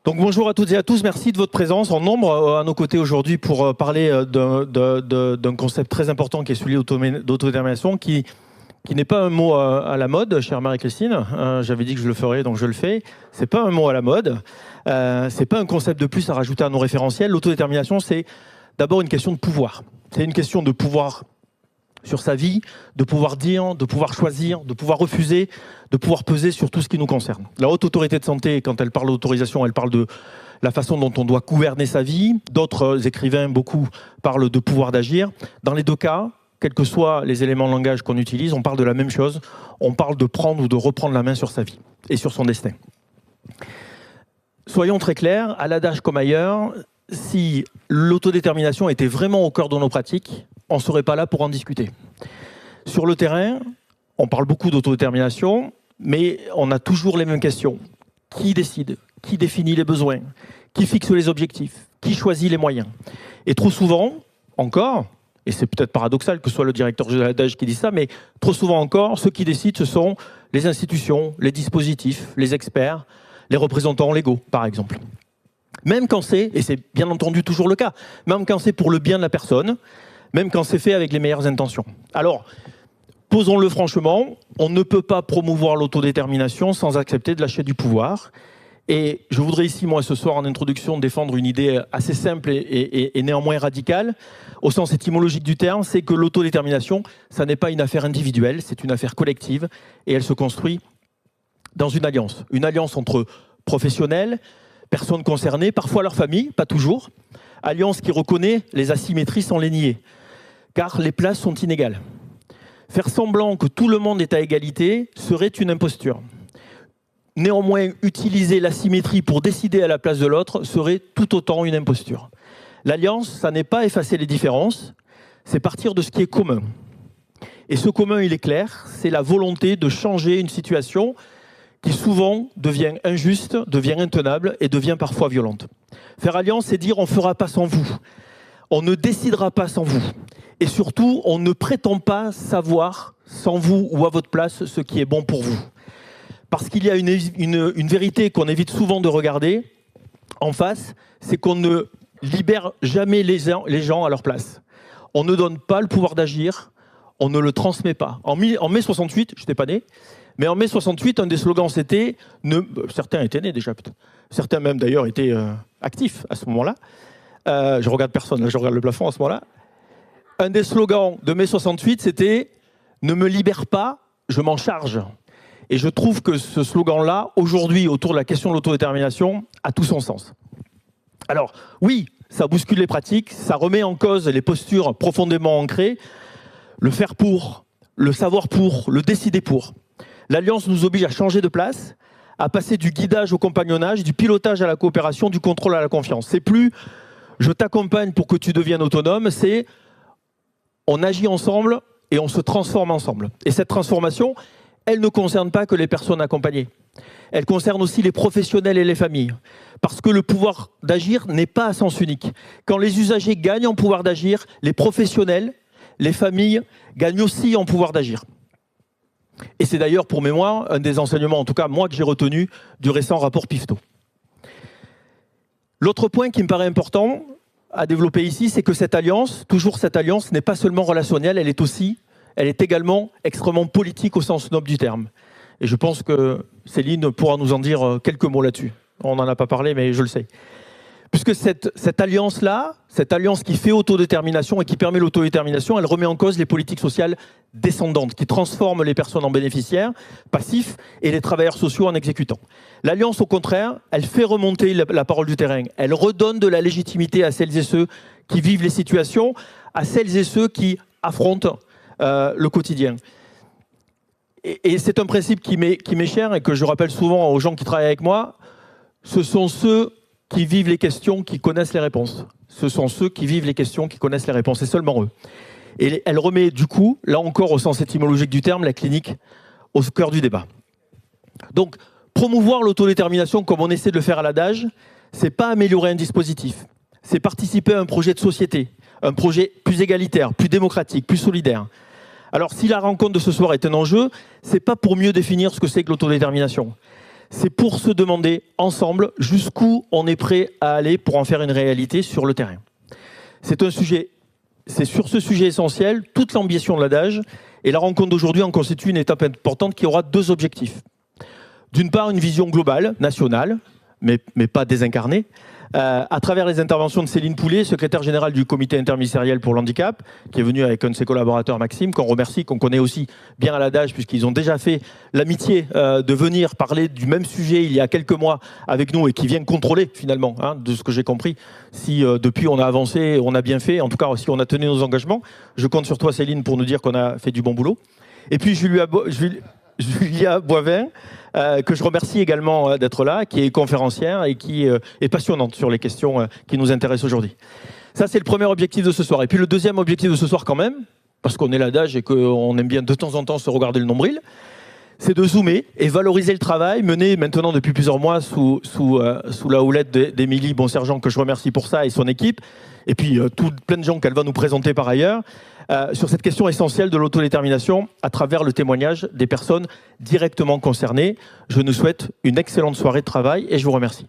Donc bonjour à toutes et à tous, merci de votre présence en nombre à nos côtés aujourd'hui pour parler d'un concept très important qui est celui d'autodétermination qui n'est pas un mot à la mode, chère Marie-Christine. J'avais dit que je le ferais, donc je le fais. C'est pas un mot à la mode. C'est pas un concept de plus à rajouter à nos référentiels. L'autodétermination, c'est d'abord une question de pouvoir. C'est une question de pouvoir sur sa vie, de pouvoir dire, de pouvoir choisir, de pouvoir refuser, de pouvoir peser sur tout ce qui nous concerne. La Haute Autorité de Santé, quand elle parle d'autorisation, elle parle de la façon dont on doit gouverner sa vie. D'autres écrivains, beaucoup, parlent de pouvoir d'agir. Dans les deux cas, quels que soient les éléments de langage qu'on utilise, on parle de la même chose. On parle de prendre ou de reprendre la main sur sa vie et sur son destin. Soyons très clairs, à l'adage comme ailleurs, si l'autodétermination était vraiment au cœur de nos pratiques, on ne serait pas là pour en discuter. Sur le terrain, on parle beaucoup d'autodétermination, mais on a toujours les mêmes questions. Qui décide? Qui définit les besoins? Qui fixe les objectifs? Qui choisit les moyens? Et trop souvent, encore, et c'est peut-être paradoxal que ce soit le directeur de l'adage qui dit ça, mais trop souvent encore, ceux qui décident, ce sont les institutions, les dispositifs, les experts, les représentants légaux, par exemple. Même quand c'est, et c'est bien entendu toujours le cas, même quand c'est pour le bien de la personne, même quand c'est fait avec les meilleures intentions. Alors, posons-le franchement, on ne peut pas promouvoir l'autodétermination sans accepter de lâcher du pouvoir. Et je voudrais ici, moi, ce soir, en introduction, défendre une idée assez simple et néanmoins radicale, au sens étymologique du terme, c'est que l'autodétermination, ça n'est pas une affaire individuelle, c'est une affaire collective, et elle se construit dans une alliance entre professionnels, personnes concernées, parfois leur famille, pas toujours, alliance qui reconnaît les asymétries sans les nier, car les places sont inégales. Faire semblant que tout le monde est à égalité serait une imposture. Néanmoins, utiliser l'asymétrie pour décider à la place de l'autre serait tout autant une imposture. L'alliance, ça n'est pas effacer les différences, c'est partir de ce qui est commun. Et ce commun, il est clair, c'est la volonté de changer une situation qui souvent devient injuste, devient intenable et devient parfois violente. Faire alliance, c'est dire on ne fera pas sans vous, on ne décidera pas sans vous. Et surtout, on ne prétend pas savoir, sans vous ou à votre place, ce qui est bon pour vous. Parce qu'il y a une vérité qu'on évite souvent de regarder en face, c'est qu'on ne libère jamais les gens à leur place. On ne donne pas le pouvoir d'agir, on ne le transmet pas. En mai 68, je n'étais pas né, mais en mai 68, un des slogans c'était, certains étaient nés déjà peut-être, certains même d'ailleurs étaient actifs à ce moment-là. Je regarde personne, là je regarde le plafond à ce moment-là. Un des slogans de mai 68, c'était « Ne me libère pas, je m'en charge ». Et je trouve que ce slogan-là, aujourd'hui, autour de la question de l'autodétermination, a tout son sens. Alors, oui, ça bouscule les pratiques, ça remet en cause les postures profondément ancrées, le faire pour, le savoir pour, le décider pour. L'Alliance nous oblige à changer de place, à passer du guidage au compagnonnage, du pilotage à la coopération, du contrôle à la confiance. C'est plus « je t'accompagne pour que tu deviennes autonome », c'est « on agit ensemble et on se transforme ensemble ». Et cette transformation, elle ne concerne pas que les personnes accompagnées. Elle concerne aussi les professionnels et les familles. Parce que le pouvoir d'agir n'est pas à sens unique. Quand les usagers gagnent en pouvoir d'agir, les professionnels, les familles gagnent aussi en pouvoir d'agir. Et c'est d'ailleurs pour mémoire un des enseignements, en tout cas moi que j'ai retenu, du récent rapport Pifto. L'autre point qui me paraît important à développer ici, c'est que cette alliance, toujours cette alliance, n'est pas seulement relationnelle, elle est également extrêmement politique au sens noble du terme. Et je pense que Céline pourra nous en dire quelques mots là-dessus. On n'en a pas parlé, mais je le sais. Puisque cette alliance-là, cette alliance qui fait autodétermination et qui permet l'autodétermination, elle remet en cause les politiques sociales descendantes, qui transforment les personnes en bénéficiaires, passifs, et les travailleurs sociaux en exécutants. L'alliance, au contraire, elle fait remonter la parole du terrain. Elle redonne de la légitimité à celles et ceux qui vivent les situations, à celles et ceux qui affrontent le quotidien. Et c'est un principe qui m'est cher et que je rappelle souvent aux gens qui travaillent avec moi. Ce sont ceux qui vivent les questions qui connaissent les réponses. Ce sont ceux qui vivent les questions qui connaissent les réponses, et seulement eux. Et elle remet du coup, là encore au sens étymologique du terme, la clinique au cœur du débat. Donc, promouvoir l'autodétermination comme on essaie de le faire à l'adage, c'est pas améliorer un dispositif, c'est participer à un projet de société, un projet plus égalitaire, plus démocratique, plus solidaire. Alors, si la rencontre de ce soir est un enjeu, c'est pas pour mieux définir ce que c'est que l'autodétermination. c'est pour se demander ensemble jusqu'où on est prêt à aller pour en faire une réalité sur le terrain. C'est sur ce sujet essentiel, toute l'ambition de l'adage, et la rencontre d'aujourd'hui en constitue une étape importante qui aura deux objectifs. D'une part, une vision globale, nationale, mais pas désincarnée, à travers les interventions de Céline Poulet, secrétaire générale du comité interministériel pour l'handicap, qui est venue avec un de ses collaborateurs, Maxime, qu'on remercie, qu'on connaît aussi bien à l'adage, puisqu'ils ont déjà fait l'amitié de venir parler du même sujet il y a quelques mois avec nous et qui viennent contrôler finalement, hein, de ce que j'ai compris, si depuis on a avancé, on a bien fait, en tout cas si on a tenu nos engagements. Je compte sur toi Céline pour nous dire qu'on a fait du bon boulot. Et puis Julia Boivin, que je remercie également d'être là, qui est conférencière et qui est passionnante sur les questions qui nous intéressent aujourd'hui. Ça, c'est le premier objectif de ce soir. Et puis le deuxième objectif de ce soir quand même, parce qu'on est l'adage et qu'on aime bien de temps en temps se regarder le nombril, c'est de zoomer et valoriser le travail mené maintenant depuis plusieurs mois sous la houlette d'Émilie Bonsergent, que je remercie pour ça, et son équipe, et puis plein de gens qu'elle va nous présenter par ailleurs, sur cette question essentielle de l'autodétermination à travers le témoignage des personnes directement concernées. Je nous souhaite une excellente soirée de travail et je vous remercie.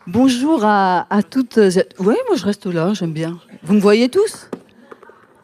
Bonjour à toutes. Oui, moi je reste là, j'aime bien. Vous me voyez tous ?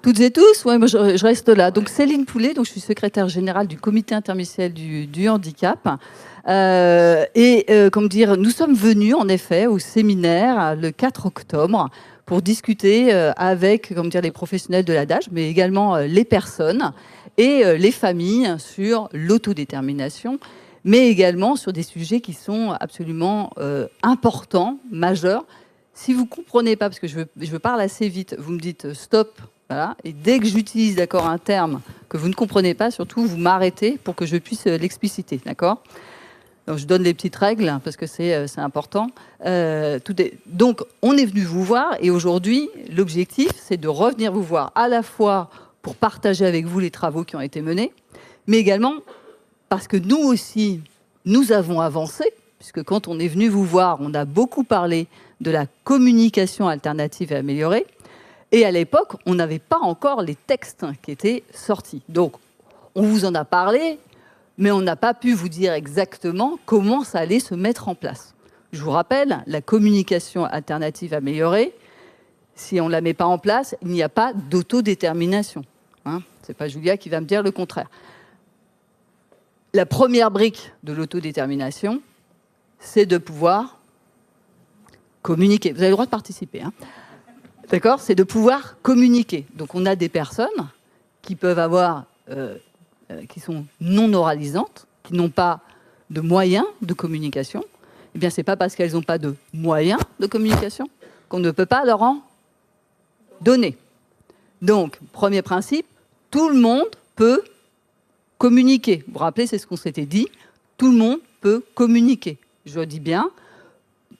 Toutes et tous ? Oui, moi je reste là. Donc Céline Poulet, donc je suis secrétaire générale du comité interministériel du handicap. Comment dire, nous sommes venus en effet au séminaire le 4 octobre pour discuter avec les professionnels de l'ADAGE, mais également les personnes et les familles sur l'autodétermination, mais également sur des sujets qui sont absolument importants, majeurs. Si vous ne comprenez pas, parce que je parle assez vite, vous me dites stop. Voilà. Et dès que j'utilise un terme que vous ne comprenez pas, surtout vous m'arrêtez pour que je puisse l'expliciter. D'accord ? Donc, je donne les petites règles parce que c'est important. Donc, on est venu vous voir et aujourd'hui, l'objectif, c'est de revenir vous voir à la fois pour partager avec vous les travaux qui ont été menés, mais également parce que nous aussi, nous avons avancé, puisque quand on est venu vous voir, on a beaucoup parlé de la communication alternative et améliorée. Et à l'époque, on n'avait pas encore les textes qui étaient sortis. Donc, on vous en a parlé, mais on n'a pas pu vous dire exactement comment ça allait se mettre en place. Je vous rappelle, la communication alternative améliorée, si on ne la met pas en place, il n'y a pas d'autodétermination. Hein, ce n'est pas Julia qui va me dire le contraire. La première brique de l'autodétermination, c'est de pouvoir communiquer. Vous avez le droit de participer, hein. D'accord ? C'est de pouvoir communiquer. Donc, on a des personnes qui peuvent avoir, qui sont non oralisantes, qui n'ont pas de moyens de communication. Eh bien, ce n'est pas parce qu'elles n'ont pas de moyens de communication qu'on ne peut pas leur en donner. Donc, premier principe, tout le monde peut communiquer. Vous vous rappelez, c'est ce qu'on s'était dit. Tout le monde peut communiquer. Je dis bien,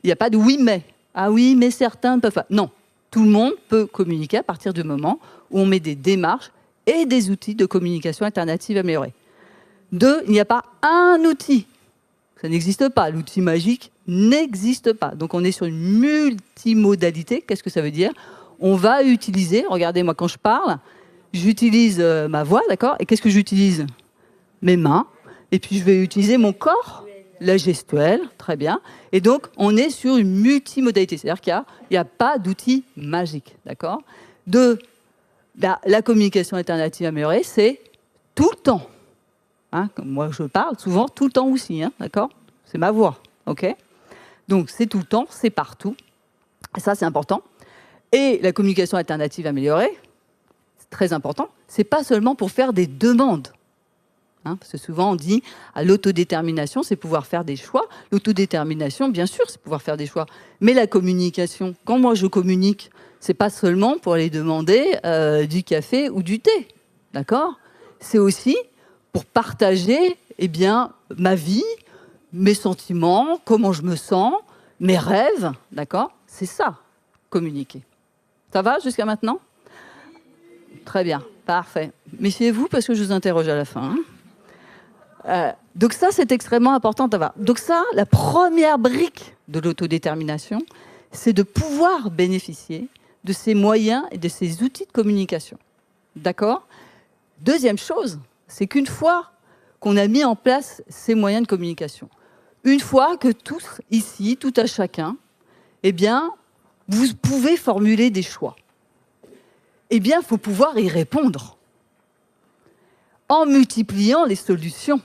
il n'y a pas de oui, mais. Ah oui, mais certains ne peuvent pas. Non. Tout le monde peut communiquer à partir du moment où on met des démarches et des outils de communication alternative améliorée. 2, il n'y a pas un outil. Ça n'existe pas. L'outil magique n'existe pas. Donc, on est sur une multimodalité. Qu'est-ce que ça veut dire ? On va utiliser, regardez-moi quand je parle, j'utilise ma voix, d'accord ? Et qu'est-ce que j'utilise ? Mes mains. Et puis, je vais utiliser mon corps. La gestuelle, très bien. Et donc, on est sur une multimodalité. C'est-à-dire qu'il n'y a pas d'outil magique, d'accord ? 2, la communication alternative améliorée, c'est tout le temps. Hein, comme moi, je parle souvent, tout le temps aussi, hein, d'accord ? C'est ma voix, ok ? Donc, c'est tout le temps, c'est partout. Et ça, c'est important. Et la communication alternative améliorée, c'est très important. C'est pas seulement pour faire des demandes. Hein, parce que souvent on dit à l'autodétermination, c'est pouvoir faire des choix. L'autodétermination, bien sûr, c'est pouvoir faire des choix. Mais la communication, quand moi je communique, c'est pas seulement pour aller demander du café ou du thé, d'accord ? C'est aussi pour partager, ma vie, mes sentiments, comment je me sens, mes rêves, d'accord ? C'est ça, communiquer. Ça va jusqu'à maintenant ? Très bien, parfait. Méfiez-vous parce que je vous interroge à la fin. Hein. Donc ça, c'est extrêmement important d'avoir. Donc ça, la première brique de l'autodétermination, c'est de pouvoir bénéficier de ces moyens et de ces outils de communication. D'accord ? Deuxième chose, c'est qu'une fois qu'on a mis en place ces moyens de communication, une fois que tous ici, tout à chacun, eh bien, vous pouvez formuler des choix. Eh bien, il faut pouvoir y répondre en multipliant les solutions.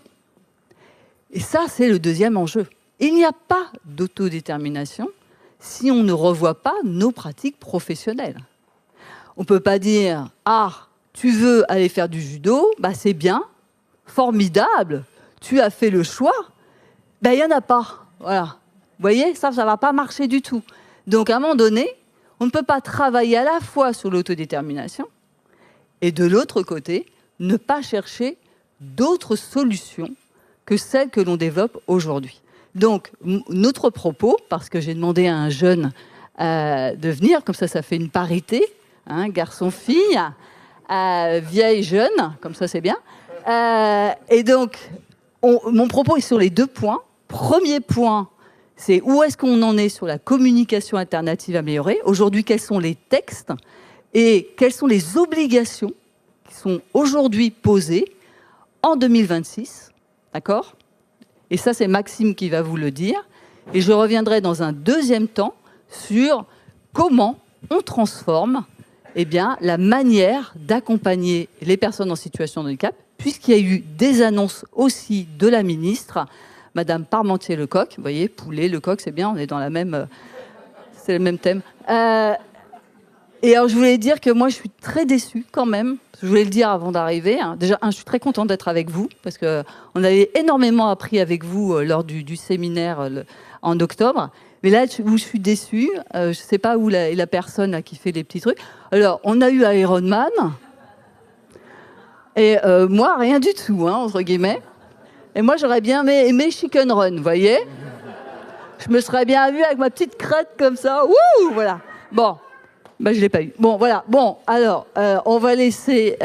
Et ça, c'est le deuxième enjeu. Il n'y a pas d'autodétermination si on ne revoit pas nos pratiques professionnelles. On ne peut pas dire « Ah, tu veux aller faire du judo, bah c'est bien, formidable, tu as fait le choix. » Ben, il n'y en a pas. Voilà. Vous voyez, ça ne va pas marcher du tout. Donc, à un moment donné, on ne peut pas travailler à la fois sur l'autodétermination et de l'autre côté, ne pas chercher d'autres solutions que celles que l'on développe aujourd'hui. Donc, notre propos, parce que j'ai demandé à un jeune de venir, comme ça fait une parité, hein, garçon-fille, vieille-jeune, comme ça c'est bien. Et donc, mon propos est sur les 2 points. Premier point, c'est où est-ce qu'on en est sur la communication alternative améliorée. Aujourd'hui, quels sont les textes et quelles sont les obligations qui sont aujourd'hui posées en 2026, d'accord ? Et ça, c'est Maxime qui va vous le dire. Et je reviendrai dans un deuxième temps sur comment on transforme la manière d'accompagner les personnes en situation de handicap, puisqu'il y a eu des annonces aussi de la ministre, Madame Parmentier-Lecocq. Vous voyez, Poulet, Lecoq, c'est bien, on est dans la même... c'est le même thème. Et alors, je voulais dire que moi, je suis très déçue quand même. Je voulais le dire avant d'arriver. Déjà, je suis très contente d'être avec vous, parce qu'on avait énormément appris avec vous lors du séminaire en octobre. Mais là, où je suis déçue, je ne sais pas où est la personne là, qui fait les petits trucs. Alors, on a eu Iron Man, et moi, rien du tout, hein, entre guillemets. Et moi, j'aurais bien aimé Chicken Run, vous voyez ? Je me serais bien vue avec ma petite crête comme ça. Wouh, voilà. Bon. Bah, je ne l'ai pas eu. Bon, voilà. Bon, alors, on va laisser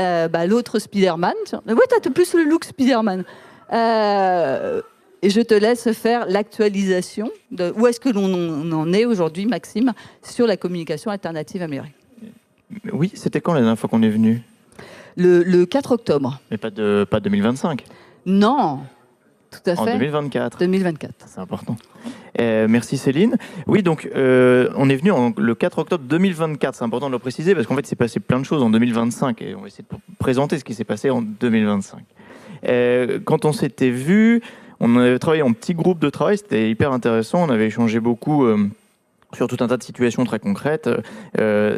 l'autre Spider-Man. Oui, tu as plus le look Spider-Man. Et je te laisse faire l'actualisation de où est-ce que l'on en est aujourd'hui, Maxime, sur la communication alternative améliorée. Oui, c'était quand la dernière fois qu'on est venu ? Le 4 octobre. Mais pas 2025 ? Non, tout à fait. En 2024. 2024. C'est important. Merci Céline. Oui, donc on est venu le 4 octobre 2024. C'est important de le préciser parce qu'en fait, il s'est passé plein de choses en 2025 et on va essayer de présenter ce qui s'est passé en 2025. Quand on s'était vu, on avait travaillé en petit groupe de travail. C'était hyper intéressant. On avait échangé beaucoup sur tout un tas de situations très concrètes.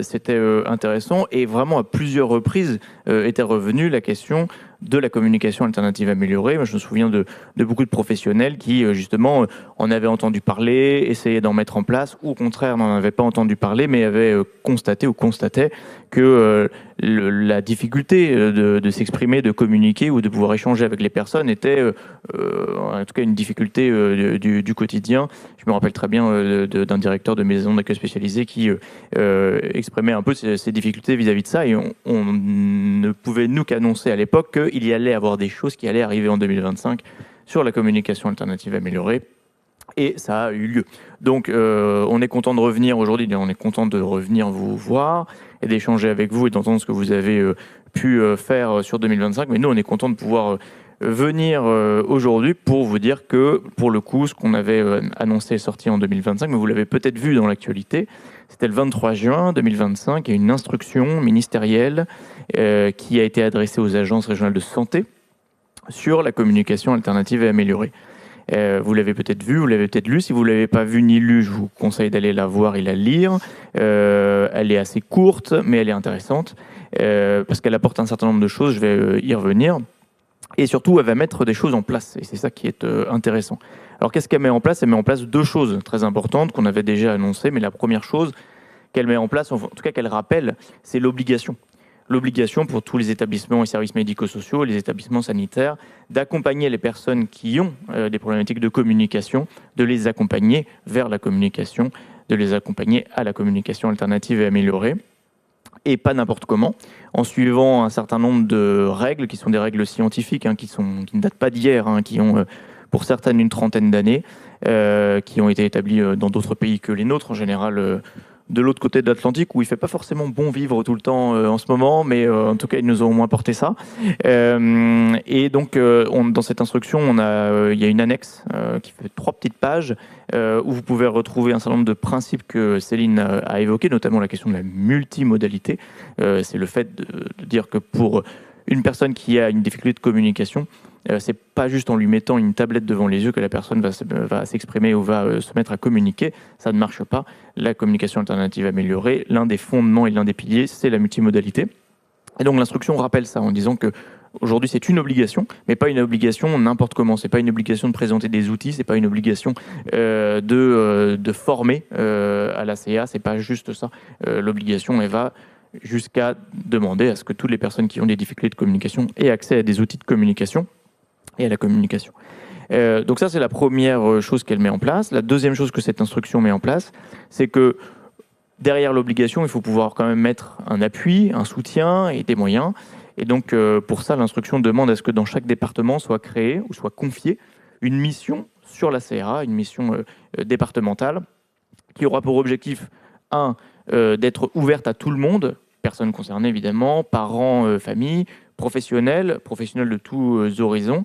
C'était intéressant et vraiment à plusieurs reprises était revenue la question de la communication alternative améliorée. Moi, je me souviens de beaucoup de professionnels qui, justement, en avaient entendu parler, essayaient d'en mettre en place, ou au contraire, n'en avaient pas entendu parler, mais avaient constaté ou constataient que la difficulté de s'exprimer, de communiquer ou de pouvoir échanger avec les personnes était, en tout cas, une difficulté du quotidien. Je me rappelle très bien d'un directeur de maison d'accueil spécialisée qui exprimait un peu ses difficultés vis-à-vis de ça, et on ne pouvait nous qu'annoncer à l'époque qu'il y allait avoir des choses qui allaient arriver en 2025 sur la communication alternative améliorée, et ça a eu lieu. Donc on est content de revenir aujourd'hui, on est content de revenir vous voir et d'échanger avec vous et d'entendre ce que vous avez pu faire sur 2025, mais nous on est content de pouvoir venir aujourd'hui pour vous dire que, pour le coup, ce qu'on avait annoncé est sorti en 2025, mais vous l'avez peut-être vu dans l'actualité, c'était le 23 juin 2025, il y a une instruction ministérielle qui a été adressée aux agences régionales de santé sur la communication alternative et améliorée. Vous l'avez peut-être vu, vous l'avez peut-être lu. Si vous ne l'avez pas vu ni lu, je vous conseille d'aller la voir et la lire. Elle est assez courte, mais elle est intéressante parce qu'elle apporte un certain nombre de choses, je vais y revenir. Et surtout, elle va mettre des choses en place, et c'est ça qui est intéressant. Alors, qu'est-ce qu'elle met en place ? Elle met en place 2 choses très importantes qu'on avait déjà annoncées, mais la première chose qu'elle met en place, en tout cas qu'elle rappelle, c'est l'obligation. L'obligation pour tous les établissements et services médico-sociaux, les établissements sanitaires, d'accompagner les personnes qui ont des problématiques de communication, de les accompagner vers la communication, de les accompagner à la communication alternative et améliorée. Et pas n'importe comment, en suivant un certain nombre de règles, qui sont des règles scientifiques, qui ne datent pas d'hier, qui ont pour certaines une trentaine d'années, qui ont été établies dans d'autres pays que les nôtres, en général de l'autre côté de l'Atlantique, où il fait pas forcément bon vivre tout le temps en ce moment, mais en tout cas, ils nous ont au moins porté ça. Et donc, dans cette instruction, il y a une annexe qui fait 3 petites pages où vous pouvez retrouver un certain nombre de principes que Céline a évoqués, notamment la question de la multimodalité. C'est le fait de dire que pour une personne qui a une difficulté de communication, c'est pas juste en lui mettant une tablette devant les yeux que la personne va s'exprimer ou va se mettre à communiquer. Ça ne marche pas. La communication alternative améliorée, l'un des fondements et l'un des piliers, c'est la multimodalité. Et donc l'instruction rappelle ça en disant que aujourd'hui c'est une obligation, mais pas une obligation n'importe comment. C'est pas une obligation de présenter des outils, c'est pas une obligation de former à la CA. C'est pas juste ça. L'obligation, elle va jusqu'à demander à ce que toutes les personnes qui ont des difficultés de communication aient accès à des outils de communication et à la communication. Donc ça, c'est la première chose qu'elle met en place. La deuxième chose que cette instruction met en place, c'est que derrière l'obligation, il faut pouvoir quand même mettre un appui, un soutien et des moyens. Et donc, pour ça, l'instruction demande à ce que dans chaque département soit créée ou soit confiée une mission sur la CA, une mission départementale, qui aura pour objectif, d'être ouverte à tout le monde, personnes concernées évidemment, parents, familles, professionnels de tous horizons.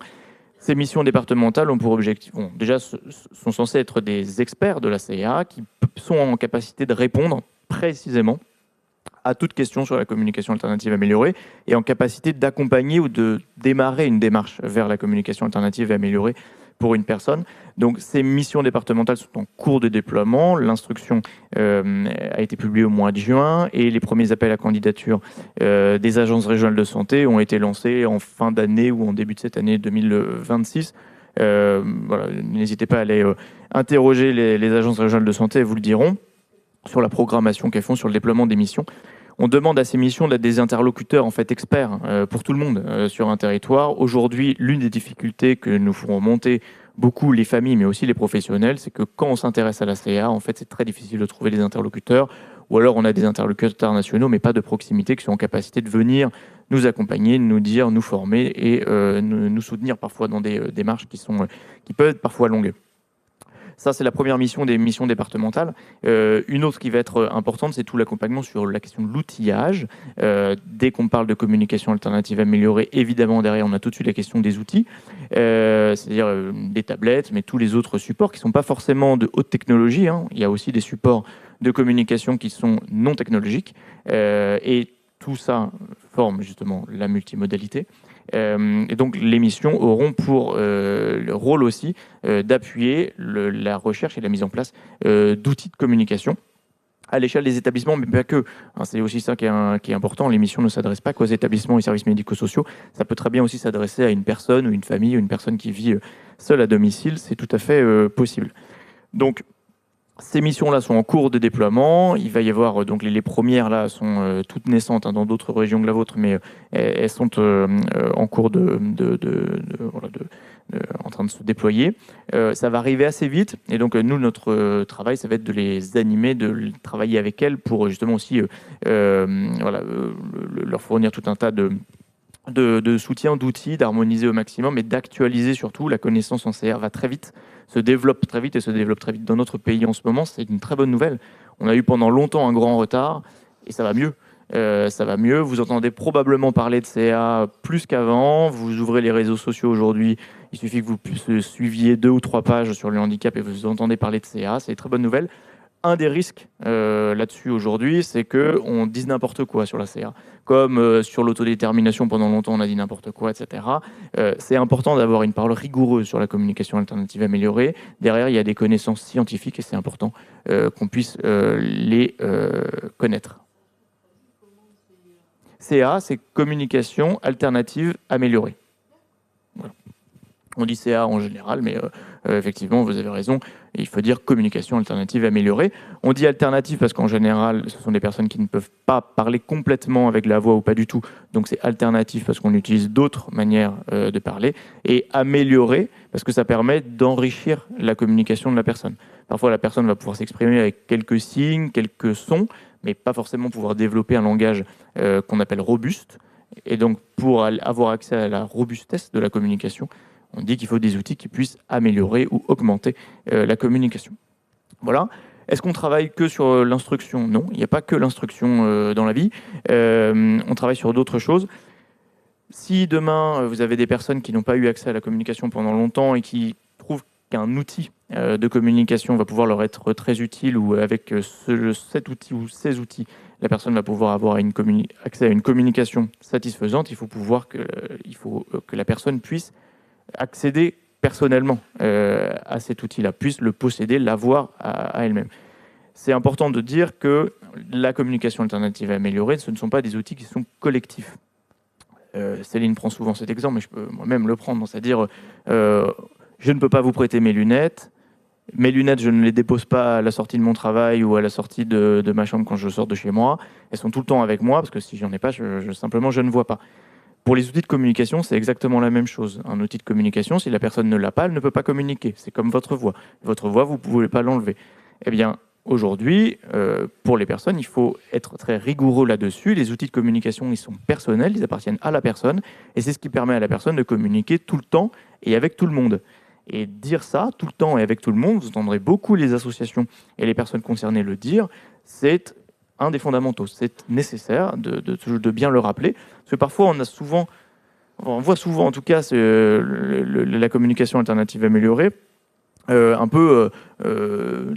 Ces missions départementales ont pour objectif, déjà sont censées être des experts de la CIA qui sont en capacité de répondre précisément à toute question sur la communication alternative améliorée et en capacité d'accompagner ou de démarrer une démarche vers la communication alternative améliorée pour une personne. Donc ces missions départementales sont en cours de déploiement. L'instruction a été publiée au mois de juin et les premiers appels à candidature des agences régionales de santé ont été lancés en fin d'année ou en début de cette année 2026. Voilà, n'hésitez pas à aller interroger les agences régionales de santé, elles vous le diront, sur la programmation qu'elles font sur le déploiement des missions. On demande à ces missions d'être des interlocuteurs en fait experts pour tout le monde sur un territoire. Aujourd'hui, l'une des difficultés que nous ferons monter beaucoup les familles, mais aussi les professionnels, c'est que quand on s'intéresse à la CA, en fait, c'est très difficile de trouver des interlocuteurs, ou alors on a des interlocuteurs nationaux, mais pas de proximité, qui sont en capacité de venir nous accompagner, nous dire, nous former et nous soutenir parfois dans des démarches qui peuvent être parfois longues. Ça, c'est la première mission des missions départementales. Une autre qui va être importante, c'est tout l'accompagnement sur la question de l'outillage. Dès qu'on parle de communication alternative améliorée, évidemment, derrière, on a tout de suite la question des outils, c'est-à-dire des tablettes, mais tous les autres supports qui ne sont pas forcément de haute technologie. Il y a aussi des supports de communication qui sont non technologiques. Et tout ça forme justement la multimodalité. Et donc les missions auront pour le rôle aussi d'appuyer la recherche et la mise en place d'outils de communication à l'échelle des établissements, mais pas que. C'est aussi ça qui est important. Les missions ne s'adressent pas qu'aux établissements et services médico-sociaux. Ça peut très bien aussi s'adresser à une personne ou une famille ou une personne qui vit seule à domicile. C'est tout à fait possible. Donc, ces missions-là sont en cours de déploiement. Il va y avoir, donc les premières là sont toutes naissantes dans d'autres régions que la vôtre, mais elles sont en cours en train de se déployer. Ça va arriver assez vite. Et donc, nous, notre travail, ça va être de les animer, de travailler avec elles pour justement aussi leur fournir tout un tas de soutien, d'outils, d'harmoniser au maximum et d'actualiser surtout. La connaissance en CR va très vite, se développe très vite et se développe très vite dans notre pays en ce moment. C'est une très bonne nouvelle. On a eu pendant longtemps un grand retard et ça va mieux. Ça va mieux. Vous entendez probablement parler de CA plus qu'avant. Vous ouvrez les réseaux sociaux aujourd'hui. Il suffit que vous suiviez 2 ou 3 pages sur le handicap et vous entendez parler de CA. C'est une très bonne nouvelle. Un des risques là-dessus aujourd'hui, c'est qu'on dise n'importe quoi sur la CA. Comme sur l'autodétermination, pendant longtemps, on a dit n'importe quoi, etc. C'est important d'avoir une parole rigoureuse sur la communication alternative améliorée. Derrière, il y a des connaissances scientifiques et c'est important qu'on puisse les connaître. CA, c'est communication alternative améliorée. Voilà. On dit CA en général, mais effectivement, vous avez raison, il faut dire communication alternative améliorée. On dit alternative parce qu'en général, ce sont des personnes qui ne peuvent pas parler complètement avec la voix ou pas du tout. Donc c'est alternatif parce qu'on utilise d'autres manières de parler. Et améliorée parce que ça permet d'enrichir la communication de la personne. Parfois, la personne va pouvoir s'exprimer avec quelques signes, quelques sons, mais pas forcément pouvoir développer un langage qu'on appelle robuste. Et donc, pour avoir accès à la robustesse de la communication, on dit qu'il faut des outils qui puissent améliorer ou augmenter la communication. Voilà. Est-ce qu'on travaille que sur l'instruction? Non, il n'y a pas que l'instruction dans la vie. On travaille sur d'autres choses. Si demain, vous avez des personnes qui n'ont pas eu accès à la communication pendant longtemps et qui trouvent qu'un outil de communication va pouvoir leur être très utile, ou avec cet outil ou ces outils, la personne va pouvoir avoir accès à une communication satisfaisante, il faut que la personne puisse accéder personnellement à cet outil-là, puisse le posséder, l'avoir à elle-même. C'est important de dire que la communication alternative améliorée, ce ne sont pas des outils qui sont collectifs. Céline prend souvent cet exemple, mais je peux moi-même le prendre, c'est-à-dire je ne peux pas vous prêter mes lunettes, je ne les dépose pas à la sortie de mon travail ou à la sortie de ma chambre quand je sors de chez moi, elles sont tout le temps avec moi, parce que si j'en ai pas, simplement je ne vois pas. Pour les outils de communication, c'est exactement la même chose. Un outil de communication, si la personne ne l'a pas, elle ne peut pas communiquer. C'est comme votre voix. Votre voix, vous ne pouvez pas l'enlever. Eh bien, aujourd'hui, pour les personnes, il faut être très rigoureux là-dessus. Les outils de communication, ils sont personnels, ils appartiennent à la personne, et c'est ce qui permet à la personne de communiquer tout le temps et avec tout le monde. Et dire ça tout le temps et avec tout le monde, vous entendrez beaucoup les associations et les personnes concernées le dire, c'est un des fondamentaux. C'est nécessaire de bien le rappeler, parce que parfois on voit souvent en tout cas la communication alternative améliorée un peu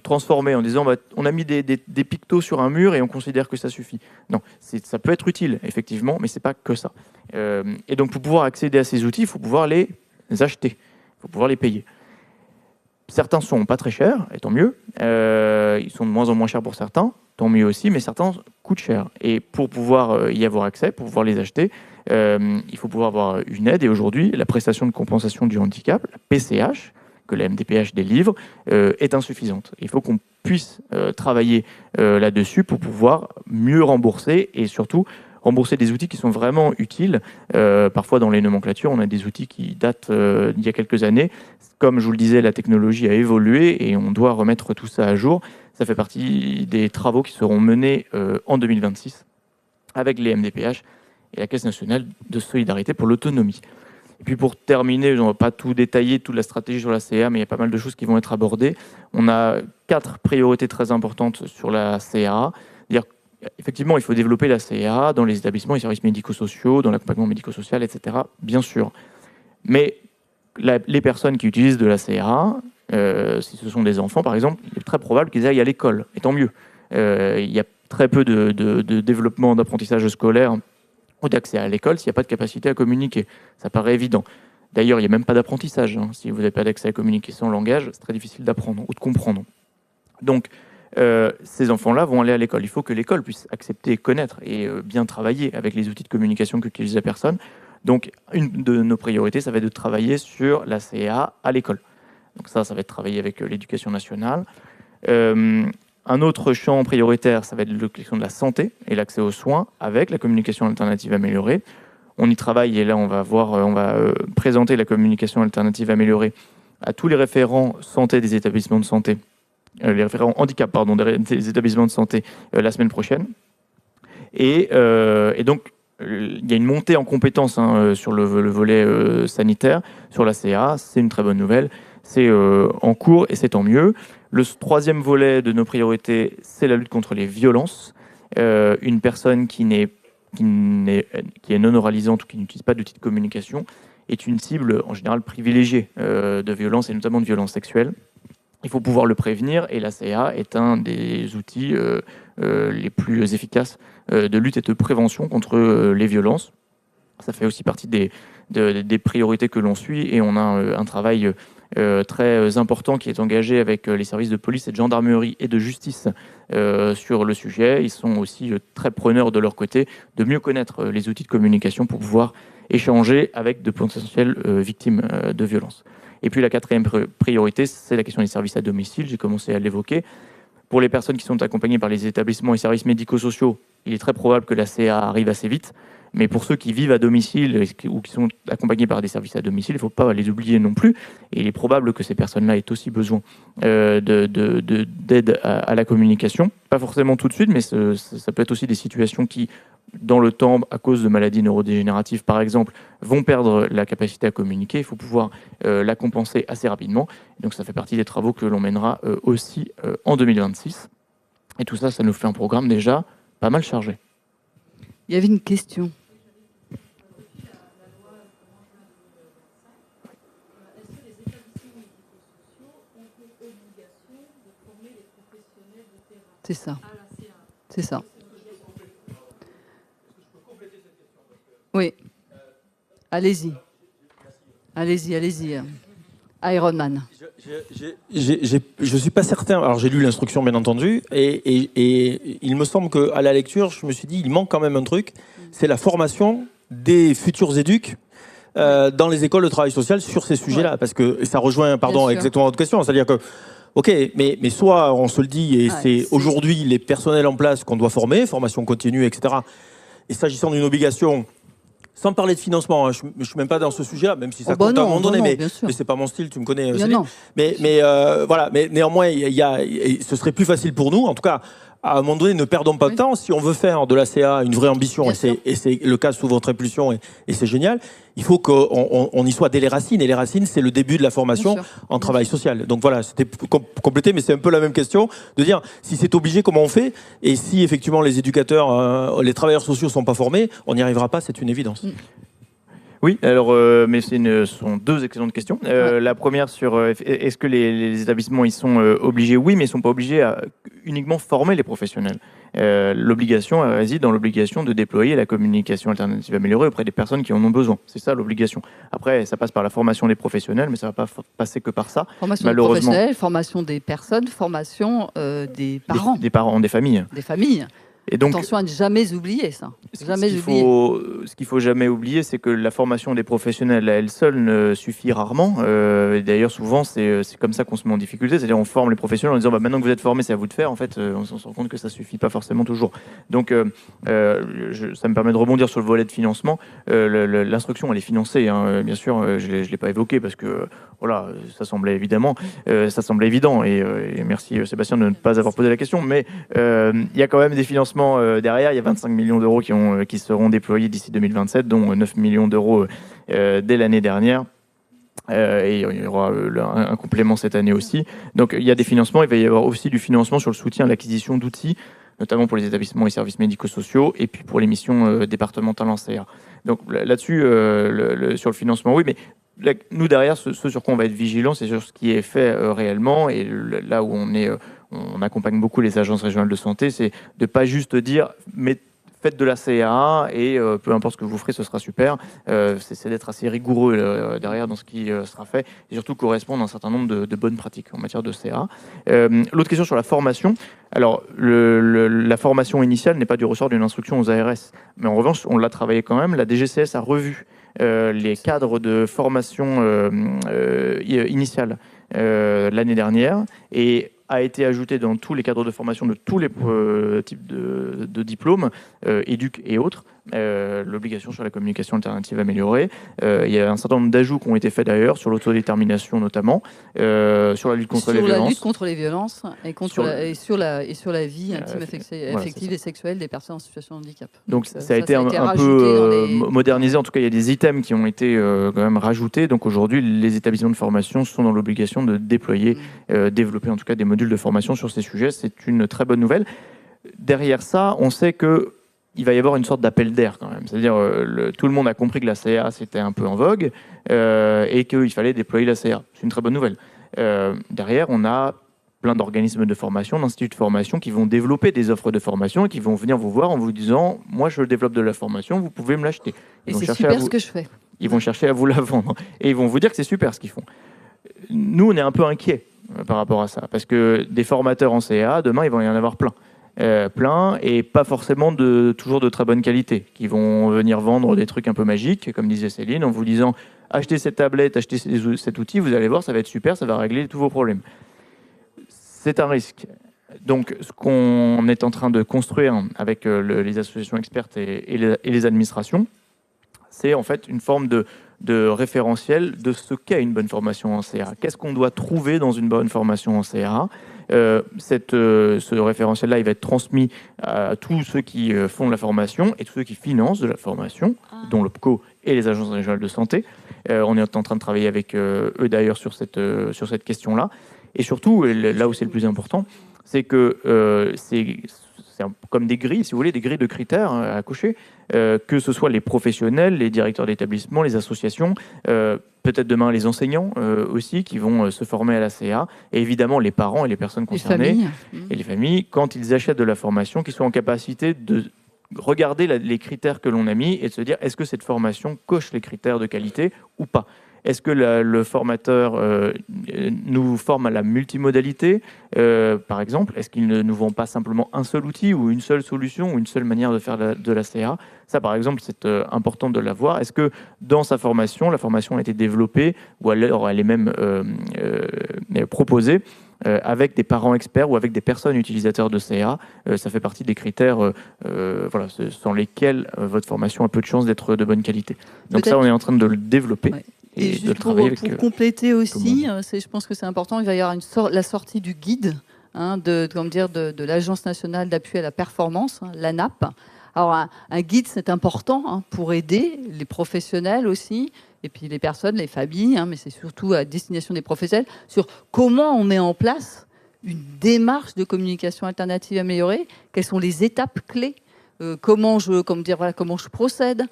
transformée en disant on a mis des pictos sur un mur et on considère que ça suffit. Non, ça peut être utile effectivement, mais c'est pas que ça. Et donc pour pouvoir accéder à ces outils, il faut pouvoir les acheter, il faut pouvoir les payer. Certains sont pas très chers, et tant mieux. Ils sont de moins en moins chers pour certains, tant mieux aussi, mais certains coûtent cher. Et pour pouvoir y avoir accès, pour pouvoir les acheter, il faut pouvoir avoir une aide. Et aujourd'hui, la prestation de compensation du handicap, la PCH, que la MDPH délivre, est insuffisante. Il faut qu'on puisse travailler là-dessus pour pouvoir mieux rembourser, et surtout rembourser des outils qui sont vraiment utiles. Parfois, dans les nomenclatures, on a des outils qui datent d'il y a quelques années. Comme je vous le disais, la technologie a évolué et on doit remettre tout ça à jour. Ça fait partie des travaux qui seront menés en 2026 avec les MDPH et la Caisse nationale de solidarité pour l'autonomie. Et puis pour terminer, on ne va pas tout détailler, toute la stratégie sur la CA, mais il y a pas mal de choses qui vont être abordées. On a 4 priorités très importantes sur la CA. Effectivement, il faut développer la CA dans les établissements et services médico-sociaux, dans l'accompagnement médico-social, etc. Bien sûr. Mais les personnes qui utilisent de la CA, si ce sont des enfants, par exemple, il est très probable qu'ils aillent à l'école, et tant mieux. Il y a très peu de développement d'apprentissage scolaire ou d'accès à l'école s'il n'y a pas de capacité à communiquer. Ça paraît évident. D'ailleurs, il n'y a même pas d'apprentissage. Si vous n'avez pas d'accès à communiquer sans langage, c'est très difficile d'apprendre ou de comprendre. Donc, ces enfants-là vont aller à l'école. Il faut que l'école puisse accepter, connaître et bien travailler avec les outils de communication qu'utilise la personne. Donc, une de nos priorités, ça va être de travailler sur la CA à l'école. Donc ça va être travailler avec l'éducation nationale. Un autre champ prioritaire, ça va être la question de la santé et l'accès aux soins avec la communication alternative améliorée. On y travaille et là, on va présenter la communication alternative améliorée à tous les référents santé des établissements de santé, les référents handicap, des établissements de santé la semaine prochaine. Et donc, il y a une montée en compétences sur le volet sanitaire, sur la CA. C'est une très bonne nouvelle. C'est en cours et c'est tant mieux. Le troisième volet de nos priorités, c'est la lutte contre les violences. Une personne qui est non oralisante ou qui n'utilise pas d'outils de communication est une cible en général privilégiée de violences et notamment de violences sexuelles. Il faut pouvoir le prévenir et la CA est un des outils les plus efficaces de lutte et de prévention contre les violences. Ça fait aussi partie des priorités que l'on suit et on a un travail très important qui est engagé avec les services de police et de gendarmerie et de justice sur le sujet. Ils sont aussi très preneurs de leur côté de mieux connaître les outils de communication pour pouvoir échanger avec de potentielles victimes de violences. Et puis la quatrième priorité, c'est la question des services à domicile. J'ai commencé à l'évoquer. Pour les personnes qui sont accompagnées par les établissements et services médico-sociaux, il est très probable que la CA arrive assez vite. Mais pour ceux qui vivent à domicile ou qui sont accompagnés par des services à domicile, il ne faut pas les oublier non plus. Et il est probable que ces personnes-là aient aussi besoin d'aide à la communication. Pas forcément tout de suite, mais ça peut être aussi des situations qui dans le temps, à cause de maladies neurodégénératives par exemple, vont perdre la capacité à communiquer. Il faut pouvoir la compenser assez rapidement. Donc ça fait partie des travaux que l'on mènera aussi en 2026. Et tout ça, ça nous fait un programme déjà pas mal chargé. Il y avait une question. C'est ça. C'est ça. Oui. Allez-y. Allez-y, allez-y. Ironman. Je suis pas certain. Alors j'ai lu l'instruction bien entendu, et il me semble qu'à la lecture, je me suis dit il manque quand même un truc, c'est la formation des futurs éducs dans les écoles de travail social sur ces sujets-là, parce que ça rejoint, pardon, exactement votre question, c'est-à-dire que ok, mais soit on se le dit, et c'est aujourd'hui les personnels en place qu'on doit former, formation continue, etc. Et s'agissant d'une obligation, sans parler de financement, hein, je ne suis même pas dans ce sujet-là, même si ça compte à un moment donné, mais c'est pas mon style, tu me connais, Céline. Mais voilà, mais néanmoins, ce serait plus facile pour nous, en tout cas, à un moment donné, ne perdons pas de temps. Si on veut faire de la CA une vraie ambition, et c'est le cas sous votre impulsion, et c'est génial, il faut qu'on y soit dès les racines. Et les racines, c'est le début de la formation en travail social. Donc voilà, c'était complété, mais c'est un peu la même question, de dire si c'est obligé, comment on fait? Et si effectivement les éducateurs, les travailleurs sociaux ne sont pas formés, on n'y arrivera pas, c'est une évidence. Oui, alors, mais ce sont deux excellentes questions. La première sur est-ce que les établissements ils sont obligés? Oui, mais ils ne sont pas obligés à uniquement former les professionnels. L'obligation réside dans l'obligation de déployer la communication alternative améliorée auprès des personnes qui en ont besoin. C'est ça l'obligation. Après, ça passe par la formation des professionnels, mais ça ne va pas passer que par ça. Formation des professionnels, formation des personnes, formation des parents. Des parents, des familles. Des familles. Et donc, attention à ne jamais oublier ça. Ce qu'il faut jamais oublier, c'est que la formation des professionnels à elle seule ne suffit rarement. D'ailleurs, souvent, c'est comme ça qu'on se met en difficulté. C'est-à-dire, on forme les professionnels en disant maintenant que vous êtes formés, c'est à vous de faire. En fait, on se rend compte que ça suffit pas forcément toujours. Donc, ça me permet de rebondir sur le volet de financement. L'instruction, elle est financée. Hein. Bien sûr, je l'ai pas évoqué parce que voilà, ça semblait évident. Et merci Sébastien de ne pas avoir posé la question. Mais il y a quand même des financements derrière. Il y a 25 millions d'euros qui seront déployés d'ici 2027, dont 9 millions d'euros dès l'année dernière. Et il y aura un complément cette année aussi. Donc il y a des financements. Il va y avoir aussi du financement sur le soutien à l'acquisition d'outils, notamment pour les établissements et services médico-sociaux, et puis pour les missions départementales en CA. Donc là-dessus, sur le financement, oui, mais nous derrière, ce sur quoi on va être vigilant, c'est sur ce qui est fait réellement. Et là où on accompagne beaucoup les agences régionales de santé, c'est de pas juste dire mais faites de la CA et peu importe ce que vous ferez, ce sera super. C'est d'être assez rigoureux derrière dans ce qui sera fait et surtout correspondre à un certain nombre de bonnes pratiques en matière de CA. L'autre question sur la formation. Alors, la formation initiale n'est pas du ressort d'une instruction aux ARS, mais en revanche, on l'a travaillé quand même. La DGCS a revu les cadres de formation initiale l'année dernière et a été ajouté dans tous les cadres de formation de tous les types de diplômes, éduc et autres, l'obligation sur la communication alternative améliorée. Il y a un certain nombre d'ajouts qui ont été faits d'ailleurs, sur l'autodétermination notamment, sur la lutte contre les violences. Sur la lutte contre les violences et sur la vie intime, affective et sexuelle des personnes en situation de handicap. Donc ça a été un peu modernisé, en tout cas il y a des items qui ont été quand même rajoutés. Donc aujourd'hui les établissements de formation sont dans l'obligation de déployer, développer en tout cas des modules de formation sur ces sujets. C'est une très bonne nouvelle. Derrière ça, on sait que il va y avoir une sorte d'appel d'air quand même. C'est-à-dire tout le monde a compris que la CA c'était un peu en vogue et qu'il fallait déployer la CA. C'est une très bonne nouvelle. Derrière, on a plein d'organismes de formation, d'instituts de formation qui vont développer des offres de formation et qui vont venir vous voir en vous disant « Moi, je développe de la formation, vous pouvez me l'acheter. » Et c'est super ce que je fais. Ils vont chercher à vous la vendre. Et ils vont vous dire que c'est super ce qu'ils font. Nous, on est un peu inquiets par rapport à ça. Parce que des formateurs en CA, demain, il va y en avoir plein. Plein et pas forcément toujours de très bonne qualité, qui vont venir vendre des trucs un peu magiques, comme disait Céline, en vous disant achetez cette tablette, achetez cet outil, vous allez voir, ça va être super, ça va régler tous vos problèmes. C'est un risque. Donc, ce qu'on est en train de construire avec les associations expertes et les administrations, c'est en fait une forme de référentiel de ce qu'est une bonne formation en CA. Qu'est-ce qu'on doit trouver dans une bonne formation en CA? Ce référentiel-là, il va être transmis à tous ceux qui font de la formation et tous ceux qui financent de la formation, dont l'OPCO et les agences régionales de santé. On est en train de travailler avec eux d'ailleurs sur cette question-là. Et surtout, là où c'est le plus important, c'est que c'est comme des grilles, si vous voulez, des grilles de critères à cocher, que ce soit les professionnels, les directeurs d'établissement, les associations, peut-être demain les enseignants aussi qui vont se former à la CA, et évidemment les parents et les personnes concernées, et les familles, quand ils achètent de la formation, qu'ils soient en capacité de regarder les critères que l'on a mis et de se dire est-ce que cette formation coche les critères de qualité ou pas. Est-ce que le formateur nous forme à la multimodalité, par exemple? Est-ce qu'il ne nous vend pas simplement un seul outil ou une seule solution ou une seule manière de faire de la CA? Ça, par exemple, c'est important de l'avoir. Est-ce que dans sa formation, la formation a été développée ou alors elle est même proposée avec des parents experts ou avec des personnes utilisateurs de CA? Ça fait partie des critères voilà, sans lesquels votre formation a peu de chances d'être de bonne qualité. Donc ça, on est en train de le développer. Ouais. Et juste pour compléter aussi, je pense que c'est important, il va y avoir la sortie du guide de l'Agence nationale d'appui à la performance, l'ANAP. Alors un guide, c'est important pour aider les professionnels aussi, et puis les personnes, les familles, mais c'est surtout à destination des professionnels, sur comment on met en place une démarche de communication alternative améliorée, quelles sont les étapes clés, comment je procède,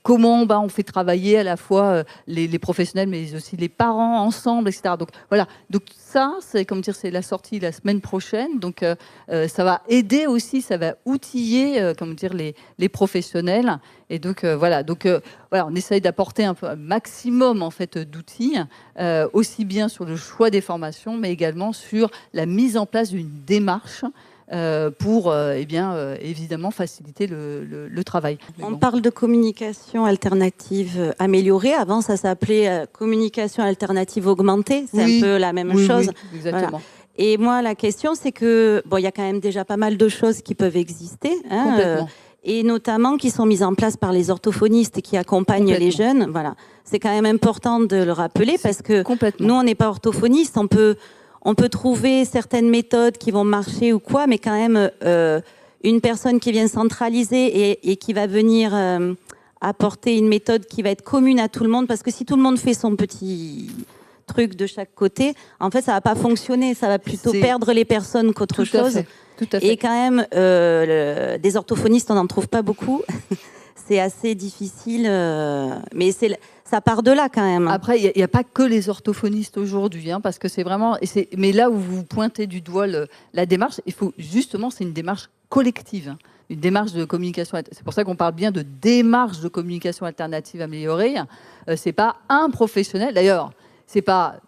comment on fait travailler à la fois les professionnels, mais aussi les parents ensemble, etc. Donc voilà. Donc ça, c'est c'est la sortie la semaine prochaine. Donc ça va aider aussi, ça va outiller, les professionnels. Et donc voilà. Donc voilà, on essaye d'apporter un maximum en fait d'outils, aussi bien sur le choix des formations, mais également sur la mise en place d'une démarche. Pour évidemment faciliter le travail. On parle de communication alternative améliorée. Avant, ça s'appelait communication alternative augmentée. C'est un peu la même chose. Oui, exactement. Voilà. Et moi, la question, c'est que il y a quand même déjà pas mal de choses qui peuvent exister. Et notamment qui sont mises en place par les orthophonistes qui accompagnent les jeunes. Voilà. C'est quand même important de le rappeler parce que nous, on n'est pas orthophonistes. On peut trouver certaines méthodes qui vont marcher ou quoi, mais quand même, une personne qui vient centraliser et qui va venir apporter une méthode qui va être commune à tout le monde, parce que si tout le monde fait son petit truc de chaque côté, en fait, ça va pas fonctionner, ça va plutôt perdre les personnes qu'autre chose. Tout à fait. Et quand même, des orthophonistes, on n'en trouve pas beaucoup. C'est assez difficile, mais ça part de là quand même. Après, il n'y a pas que les orthophonistes aujourd'hui, parce que c'est vraiment. Mais là où vous pointez du doigt la démarche, c'est une démarche collective, une démarche de communication. C'est pour ça qu'on parle bien de démarche de communication alternative améliorée. C'est pas un professionnel. D'ailleurs, c'est pas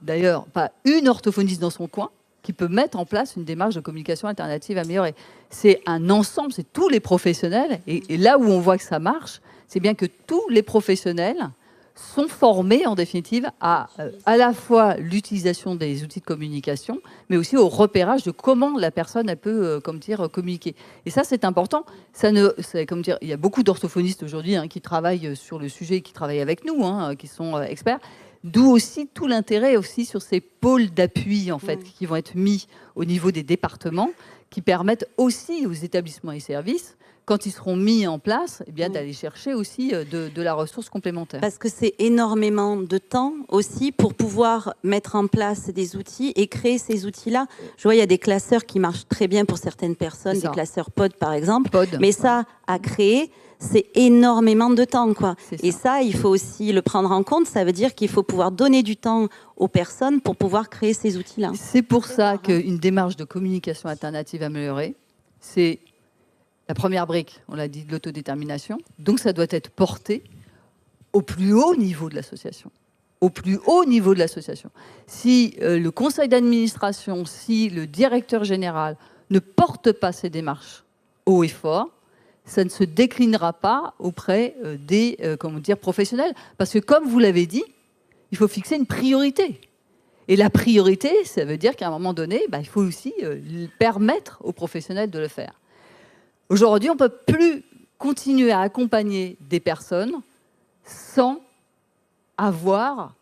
une orthophoniste dans son coin qui peut mettre en place une démarche de communication alternative améliorée. C'est un ensemble, c'est tous les professionnels. Et là où on voit que ça marche, c'est bien que tous les professionnels sont formés en définitive à la fois l'utilisation des outils de communication, mais aussi au repérage de comment la personne elle peut communiquer. Et ça, c'est important. Il y a beaucoup d'orthophonistes aujourd'hui qui travaillent sur le sujet, qui travaillent avec nous, qui sont experts. D'où aussi tout l'intérêt aussi sur ces pôles d'appui en fait qui vont être mis au niveau des départements, qui permettent aussi aux établissements et services, quand ils seront mis en place, d'aller chercher aussi de la ressource complémentaire. Parce que c'est énormément de temps aussi pour pouvoir mettre en place des outils et créer ces outils-là. Je vois, il y a des classeurs qui marchent très bien pour certaines personnes, des classeurs POD par exemple. Mais ça, à créer, c'est énormément de temps, quoi. Et ça, il faut aussi le prendre en compte. Ça veut dire qu'il faut pouvoir donner du temps aux personnes pour pouvoir créer ces outils-là. C'est pour ça qu'une démarche de communication alternative améliorée, c'est la première brique, on l'a dit, de l'autodétermination. Donc, ça doit être porté au plus haut niveau de l'association. Au plus haut niveau de l'association. Si le conseil d'administration, si le directeur général ne porte pas ces démarches haut et fort, ça ne se déclinera pas auprès des professionnels. Parce que, comme vous l'avez dit, il faut fixer une priorité. Et la priorité, ça veut dire qu'à un moment donné, il faut aussi permettre aux professionnels de le faire. Aujourd'hui, on ne peut plus continuer à accompagner des personnes sans avoir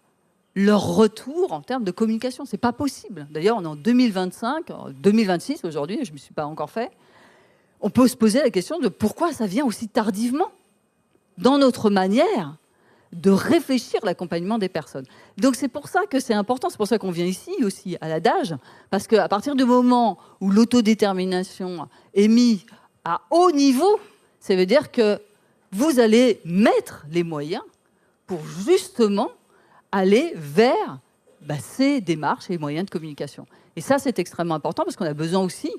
leur retour en termes de communication. C'est pas possible. D'ailleurs, on est en 2025, 2026 aujourd'hui, je ne me suis pas encore fait. On peut se poser la question de pourquoi ça vient aussi tardivement dans notre manière de réfléchir l'accompagnement des personnes. Donc c'est pour ça que c'est important, c'est pour ça qu'on vient ici aussi à l'ADAGE, parce qu'à partir du moment où l'autodétermination est mise à haut niveau, ça veut dire que vous allez mettre les moyens pour justement aller vers ces démarches et les moyens de communication. Et ça, c'est extrêmement important parce qu'on a besoin aussi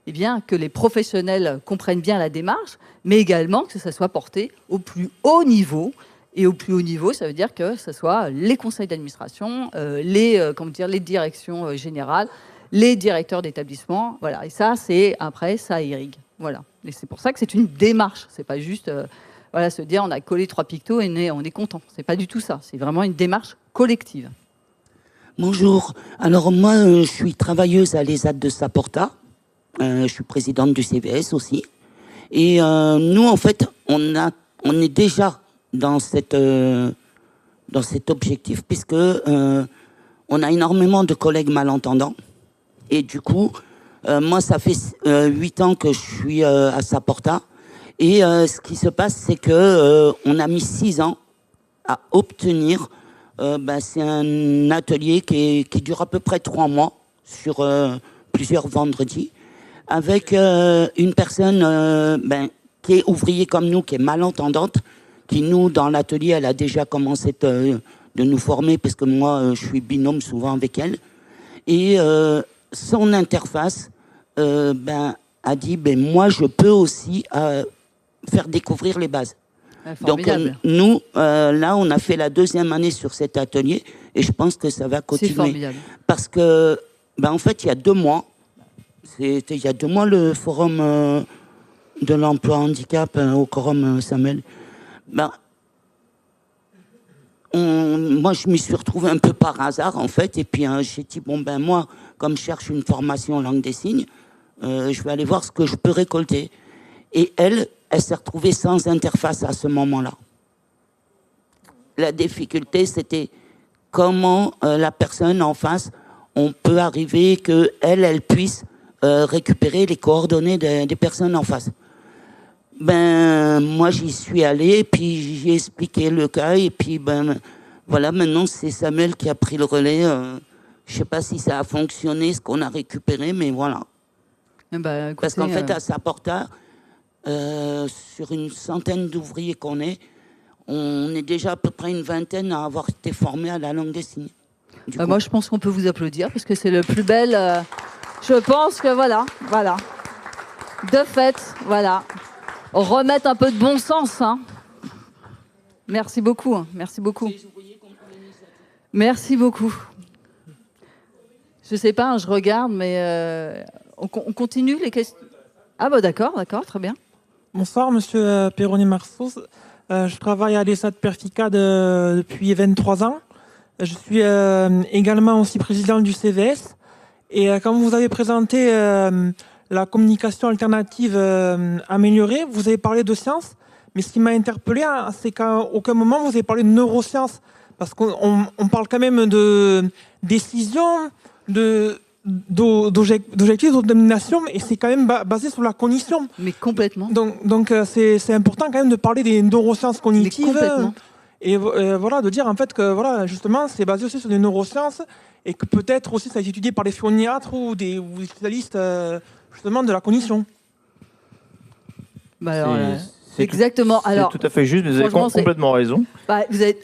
que les professionnels comprennent bien la démarche, mais également que ça soit porté au plus haut niveau. Et au plus haut niveau, ça veut dire que ce soit les conseils d'administration, les directions générales, les directeurs d'établissement. Voilà. Et ça, après, ça irrigue. Voilà. Et c'est pour ça que c'est une démarche. C'est pas juste se dire on a collé 3 pictos et on est content. C'est pas du tout ça. C'est vraiment une démarche collective. Bonjour. Alors moi, je suis travailleuse à l'ESAT de Saporta. Je suis présidente du CVS aussi. Et nous, en fait, on est déjà dans cet objectif, puisque on a énormément de collègues malentendants. Et du coup, moi, ça fait 8 ans que je suis à Saporta. Et ce qui se passe, c'est que on a mis 6 ans à obtenir. C'est un atelier qui dure à peu près 3 mois sur plusieurs vendredis, avec une personne qui est ouvrier comme nous, qui est malentendante, qui nous, dans l'atelier, elle a déjà commencé de nous former, parce que moi, je suis binôme souvent avec elle. Et son interface a dit, moi, je peux aussi faire découvrir les bases. Donc nous, là, on a fait la 2e année sur cet atelier, et je pense que ça va continuer. C'est formidable. Parce que, en fait, il y a 2 mois, le forum de l'emploi handicap au Quorum Samuel, moi, je m'y suis retrouvée un peu par hasard, en fait. Et puis, j'ai dit, moi, comme je cherche une formation en langue des signes, je vais aller voir ce que je peux récolter. Et elle s'est retrouvée sans interface à ce moment-là. La difficulté, c'était comment la personne en face, on peut arriver qu'elle puisse récupérer les coordonnées des personnes en face. Moi, j'y suis allée, puis j'ai expliqué le cas, et puis, voilà, maintenant, c'est Samuel qui a pris le relais. Je ne sais pas si ça a fonctionné, ce qu'on a récupéré, mais voilà. Écoutez, parce qu'en fait, à Saporta, sur une centaine d'ouvriers qu'on est, on est déjà à peu près une 20aine à avoir été formés à la langue des signes. Moi, je pense qu'on peut vous applaudir, parce que c'est le plus bel... je pense que voilà. De fait, voilà. Remettre un peu de bon sens. Merci beaucoup. Merci beaucoup. Merci beaucoup. Je ne sais pas, je regarde, mais on continue les questions. Ah d'accord, très bien. Bonsoir, monsieur Perroni-Marceau. Je travaille à l'ESAT Perfica depuis 23 ans. Je suis également aussi président du CVS. Et quand vous avez présenté la communication alternative améliorée, vous avez parlé de science. Mais ce qui m'a interpellé, c'est qu'à aucun moment vous avez parlé de neurosciences. Parce qu'on parle quand même de décision, d'objectifs, de domination, et c'est quand même basé sur la cognition. Mais complètement. Donc c'est important quand même de parler des neurosciences cognitives. Mais complètement. Et voilà, de dire en fait que voilà, justement, c'est basé aussi sur des neurosciences, et que peut-être aussi ça a été étudié par des phoniatres ou des spécialistes justement de la cognition. Exactement. C'est tout à fait juste, mais vous avez complètement raison. Vous avez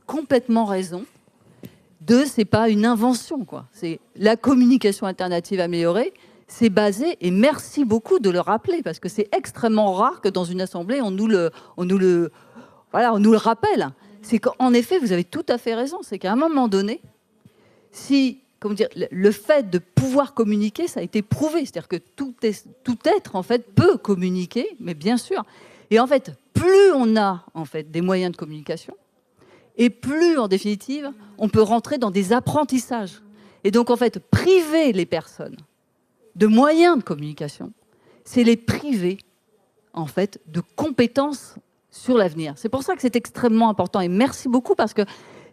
complètement raison. 2, c'est pas une invention, quoi. C'est la communication alternative améliorée. C'est basé, et merci beaucoup de le rappeler, parce que c'est extrêmement rare que dans une assemblée on nous le rappelle. C'est qu'en effet, vous avez tout à fait raison. C'est qu'à un moment donné, le fait de pouvoir communiquer, ça a été prouvé. C'est-à-dire que tout être en fait peut communiquer, mais bien sûr. Et en fait, plus on a en fait des moyens de communication, et plus, en définitive, on peut rentrer dans des apprentissages. Et donc, en fait, priver les personnes de moyens de communication, c'est les priver, en fait, de compétences sur l'avenir. C'est pour ça que c'est extrêmement important. Et merci beaucoup parce que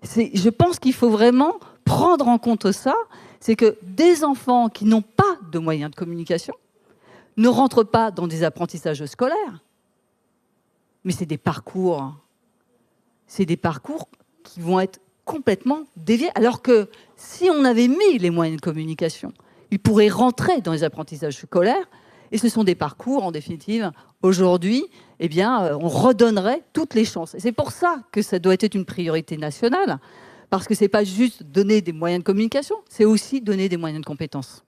je pense qu'il faut vraiment prendre en compte ça. C'est que des enfants qui n'ont pas de moyens de communication ne rentrent pas dans des apprentissages scolaires. Mais c'est des parcours qui vont être complètement déviés. Alors que si on avait mis les moyens de communication, ils pourraient rentrer dans les apprentissages scolaires. Et ce sont des parcours, en définitive, aujourd'hui, eh bien, on redonnerait toutes les chances. Et c'est pour ça que ça doit être une priorité nationale, parce que ce n'est pas juste donner des moyens de communication, c'est aussi donner des moyens de compétences.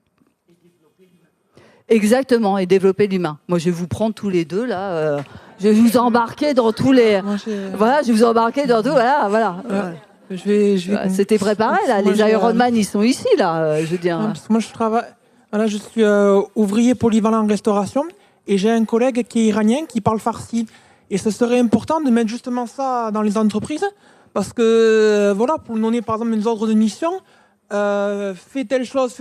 Exactement, et développer l'humain. Moi, je vais vous prendre tous les deux, là. Je vais vous embarquer dans tous les... Voilà, je vais vous embarquer dans tout, voilà. C'était préparé, là. Les Ironman, ils sont ici, là, je veux dire. Moi, je travaille... Voilà, je suis ouvrier polyvalent en restauration et j'ai un collègue qui est iranien qui parle farsi. Et ce serait important de mettre justement ça dans les entreprises parce que, voilà, pour nous donner par exemple une ordre de mission, fais telle chose,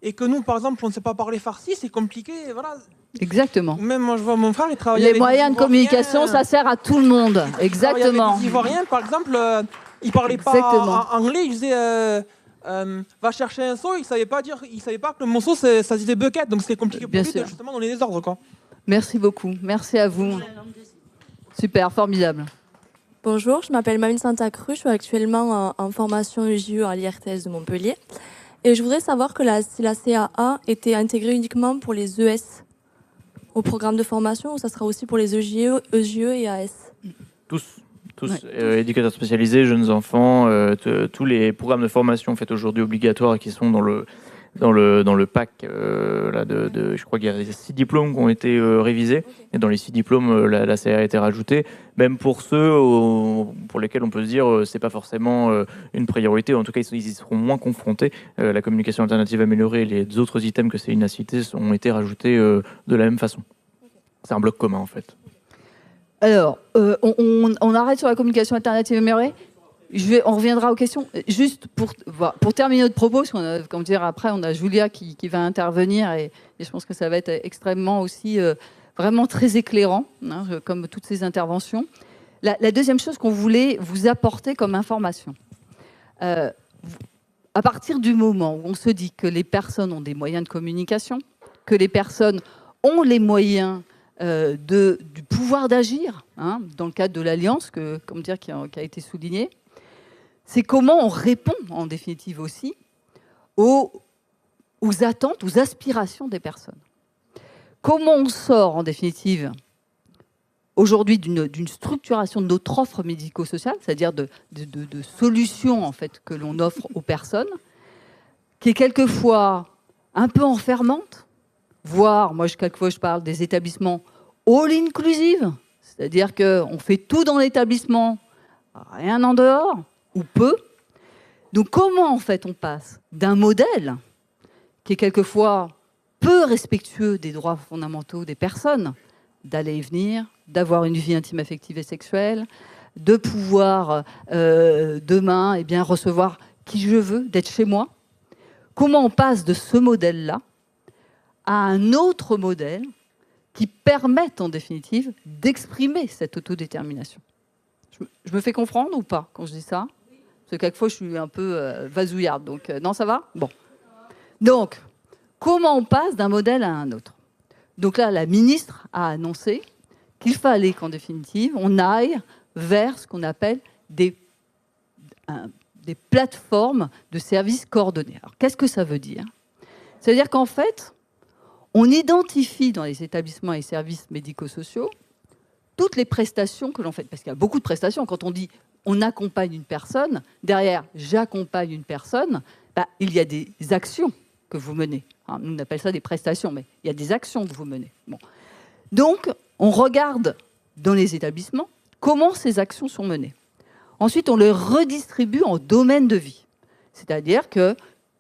et que nous, par exemple, on ne sait pas parler farsi, c'est compliqué, voilà. Exactement. Même moi, je vois mon frère, il travaille avec des Ivoiriens. Les moyens de communication, ça sert à tout le monde. Exactement. Avec des Ivoiriens, par exemple, il parlait pas anglais, il disait... va chercher un seau, il savait pas que le mot seau ça se disait bucket, donc c'était compliqué pour lui de justement donner des ordres, quoi. Merci beaucoup, merci à vous. Super, formidable. Bonjour, je m'appelle Mamie Santa Cruz, je suis actuellement en formation EJE à l'IRTS de Montpellier. Et je voudrais savoir si la CAA était intégrée uniquement pour les ES au programme de formation ou ça sera aussi pour les EJE et AS. Tous, ouais. Éducateurs spécialisés, jeunes enfants, tous les programmes de formation faits aujourd'hui obligatoires et qui sont dans le pack, je crois qu'il y a 6 diplômes qui ont été révisés. Okay. Et dans les 6 diplômes, la CA a été rajoutée. Même pour ceux pour lesquels on peut se dire c'est pas forcément une priorité. En tout cas, ils y seront moins confrontés. La communication alternative améliorée et les autres items que Céline a cités ont été rajoutés de la même façon. Okay. C'est un bloc commun, en fait. Alors, on arrête sur la communication alternative améliorée. On reviendra aux questions. Juste pour terminer notre propos, parce qu'on après, on a Julia qui va intervenir et je pense que ça va être extrêmement aussi vraiment très éclairant, hein, comme toutes ces interventions. La deuxième chose qu'on voulait vous apporter comme information, à partir du moment où on se dit que les personnes ont des moyens de communication, que les personnes ont les moyens du pouvoir d'agir, hein, dans le cadre de l'Alliance, qui a été souligné, c'est comment on répond, en définitive aussi, aux attentes, aux aspirations des personnes. Comment on sort, en définitive, aujourd'hui, d'une structuration de notre offre médico-sociale, c'est-à-dire de solutions, en fait, que l'on offre aux personnes, qui est quelquefois un peu enfermante, voire, quelquefois, je parle des établissements all-inclusive, c'est-à-dire qu'on fait tout dans l'établissement, rien en dehors, ou peu. Donc comment en fait on passe d'un modèle qui est quelquefois peu respectueux des droits fondamentaux des personnes, d'aller et venir, d'avoir une vie intime, affective et sexuelle, de pouvoir demain recevoir qui je veux, d'être chez moi. Comment on passe de ce modèle-là à un autre modèle qui permette en définitive d'exprimer cette autodétermination. Je me fais comprendre ou pas quand je dis ça ? Parce que quelquefois, je suis un peu vasouillarde. Donc, non, ça va ? Bon. Donc, comment on passe d'un modèle à un autre ? Donc là, la ministre a annoncé qu'il fallait qu'en définitive, on aille vers ce qu'on appelle des plateformes de services coordonnés. Alors, qu'est-ce que ça veut dire ? Ça veut dire qu'en fait, on identifie dans les établissements et services médico-sociaux toutes les prestations que l'on fait. Parce qu'il y a beaucoup de prestations. Quand on dit on accompagne une personne, derrière j'accompagne une personne, il y a des actions que vous menez. Nous, on appelle ça des prestations, mais il y a des actions que vous menez. Bon. Donc, on regarde dans les établissements comment ces actions sont menées. Ensuite, on les redistribue en domaines de vie. C'est-à-dire que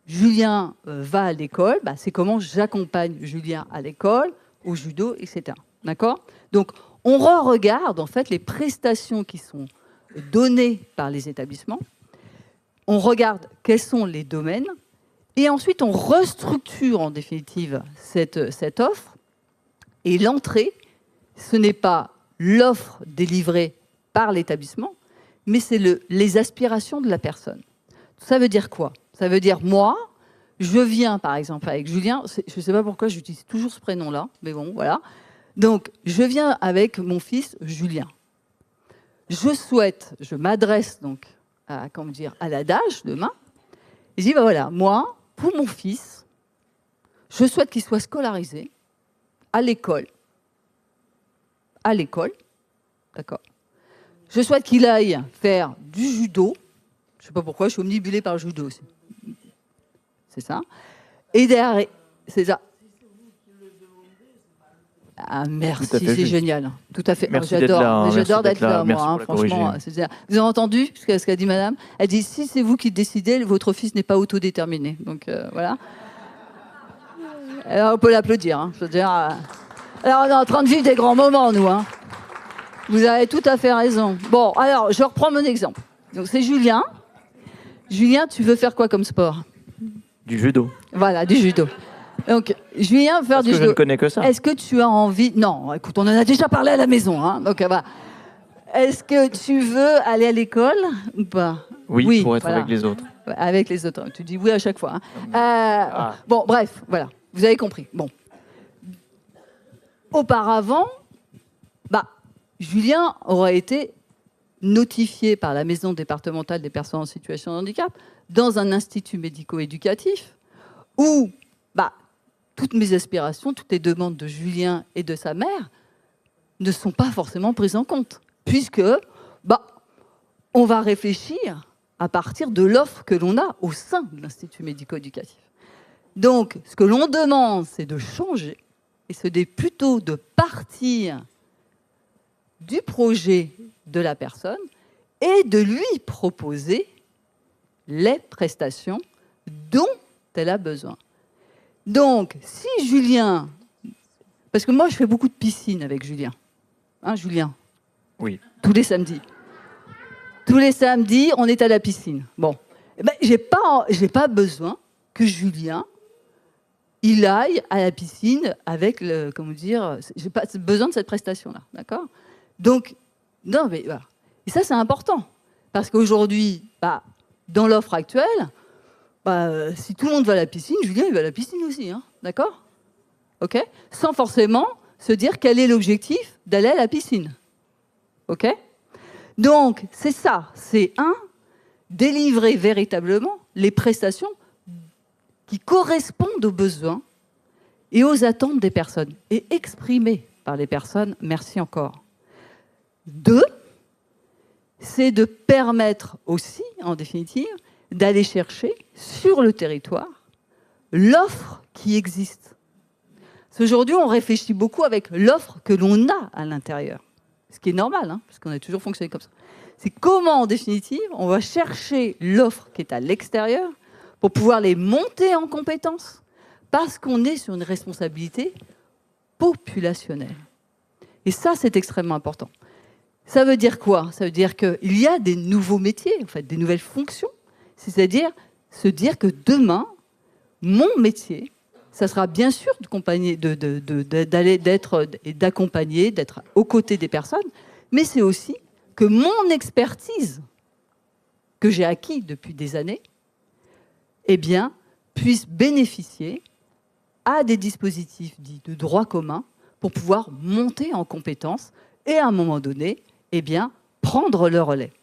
Julien va à l'école, c'est comment j'accompagne Julien à l'école, au judo, etc. D'accord ? Donc, on re-regarde en fait les prestations qui sont données par les établissements. On regarde quels sont les domaines. Et ensuite, on restructure en définitive cette offre. Et l'entrée, ce n'est pas l'offre délivrée par l'établissement, mais c'est les aspirations de la personne. Ça veut dire quoi? Ça veut dire, moi, je viens, par exemple, avec Julien, je ne sais pas pourquoi j'utilise toujours ce prénom-là, mais bon, voilà. Donc, je viens avec mon fils Julien. Je m'adresse donc à l'adage demain, et je dis, voilà, moi, pour mon fils, je souhaite qu'il soit scolarisé à l'école. À l'école, d'accord. Je souhaite qu'il aille faire du judo. Je ne sais pas pourquoi, je suis omnibulée par le judo aussi. C'est ça. Et derrière, c'est ça. Ah, merci, c'est génial. Tout à fait. J'adore d'être là, moi. Hein, franchement, vous avez entendu ce qu'a dit madame? Elle dit, si c'est vous qui décidez, votre fils n'est pas autodéterminé. Donc, voilà. Alors, on peut l'applaudir. Hein, je veux dire, alors, on est en train de vivre des grands moments, nous. Hein. Vous avez tout à fait raison. Bon, alors, je reprends mon exemple. Donc, c'est Julien. Julien, tu veux faire quoi comme sport? Du judo. Voilà, du judo. Donc, Julien veut faire du judo. Je ne connais que ça. Est-ce que tu as envie... Non, écoute, on en a déjà parlé à la maison. Hein, donc, est-ce que tu veux aller à l'école ou pas? Oui, pour être avec les autres. Avec les autres. Tu dis oui à chaque fois. Hein. Bon, bref, voilà. Vous avez compris. Bon. Auparavant, Julien aurait été notifié par la Maison départementale des personnes en situation de handicap dans un institut médico-éducatif où toutes mes aspirations, toutes les demandes de Julien et de sa mère ne sont pas forcément prises en compte, puisque on va réfléchir à partir de l'offre que l'on a au sein de l'institut médico-éducatif. Donc, ce que l'on demande, c'est de changer, et c'est plutôt de partir du projet de la personne et de lui proposer les prestations dont elle a besoin. Donc, si Julien... Parce que moi, je fais beaucoup de piscine avec Julien. Hein, Julien? Oui. Tous les samedis. Tous les samedis, on est à la piscine. Bon. J'ai pas besoin que Julien, il aille à la piscine avec le... Comment dire? J'ai pas besoin de cette prestation-là. D'accord? Donc, non, mais voilà. Et ça, c'est important. Parce qu'aujourd'hui, dans l'offre actuelle, si tout le monde va à la piscine, Julien, il va à la piscine aussi. Hein, d'accord? OK? Sans forcément se dire quel est l'objectif d'aller à la piscine. OK? Donc, c'est ça. C'est délivrer véritablement les prestations qui correspondent aux besoins et aux attentes des personnes et exprimées par les personnes. Merci encore. 2, c'est de permettre aussi, en définitive, d'aller chercher sur le territoire l'offre qui existe. Parce qu'aujourd'hui, on réfléchit beaucoup avec l'offre que l'on a à l'intérieur. Ce qui est normal, hein, parce qu'on a toujours fonctionné comme ça. C'est comment, en définitive, on va chercher l'offre qui est à l'extérieur pour pouvoir les monter en compétences, parce qu'on est sur une responsabilité populationnelle. Et ça, c'est extrêmement important. Ça veut dire quoi? Ça veut dire qu'il y a des nouveaux métiers, en fait, des nouvelles fonctions. C'est-à-dire se dire que demain, mon métier, ça sera bien sûr d'accompagner, d'être aux côtés des personnes, mais c'est aussi que mon expertise que j'ai acquis depuis des années, puisse bénéficier à des dispositifs dits de droit commun pour pouvoir monter en compétences et à un moment donné, prendre le relais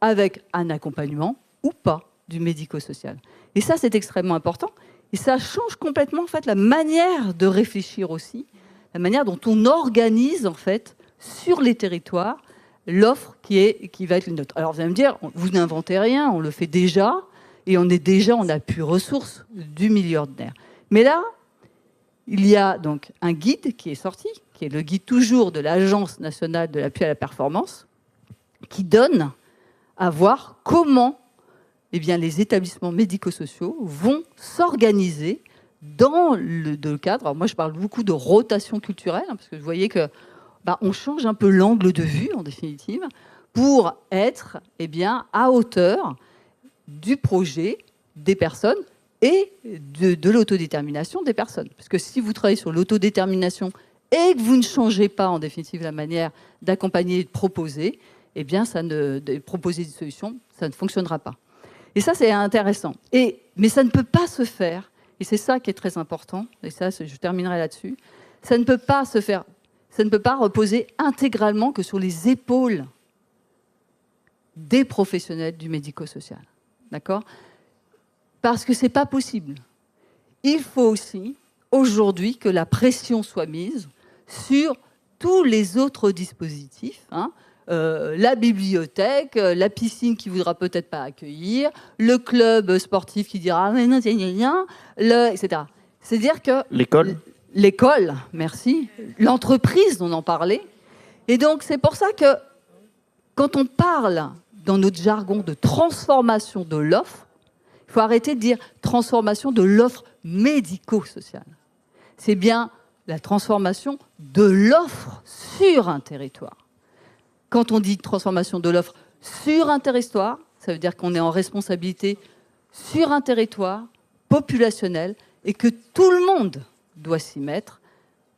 avec un accompagnement ou pas du médico-social. Et ça, c'est extrêmement important. Et ça change complètement en fait, la manière de réfléchir aussi, la manière dont on organise en fait, sur les territoires l'offre qui va être une autre. Alors vous allez me dire, vous n'inventez rien, on le fait déjà, et on a pu ressources du milieu ordinaire. Mais là, il y a donc un guide qui est sorti, qui est le guide toujours de l'Agence nationale de l'appui à la performance, qui donne à voir comment les établissements médico-sociaux vont s'organiser dans le cadre. Alors moi, je parle beaucoup de rotation culturelle, parce que vous voyez que on change un peu l'angle de vue, en définitive, pour être à hauteur du projet des personnes et de l'autodétermination des personnes. Parce que si vous travaillez sur l'autodétermination et que vous ne changez pas, en définitive, la manière d'accompagner et de proposer, eh bien, de proposer des solutions, ça ne fonctionnera pas. Et ça, c'est intéressant. Mais ça ne peut pas se faire, et c'est ça qui est très important, et ça, je terminerai là-dessus, ça ne peut pas se faire, ça ne peut pas reposer intégralement que sur les épaules des professionnels du médico-social. D'accord ? Parce que ce n'est pas possible. Il faut aussi, aujourd'hui, que la pression soit mise sur tous les autres dispositifs, la bibliothèque, la piscine qui ne voudra peut-être pas accueillir, le club sportif qui dira « mais non, c'est rien », etc. C'est-à-dire que... L'école, merci. L'entreprise, on en parlait. Et donc, c'est pour ça que quand on parle, dans notre jargon, de transformation de l'offre, il faut arrêter de dire transformation de l'offre médico-sociale. C'est bien la transformation de l'offre sur un territoire. Quand on dit transformation de l'offre sur un territoire, ça veut dire qu'on est en responsabilité sur un territoire populationnel et que tout le monde doit s'y mettre,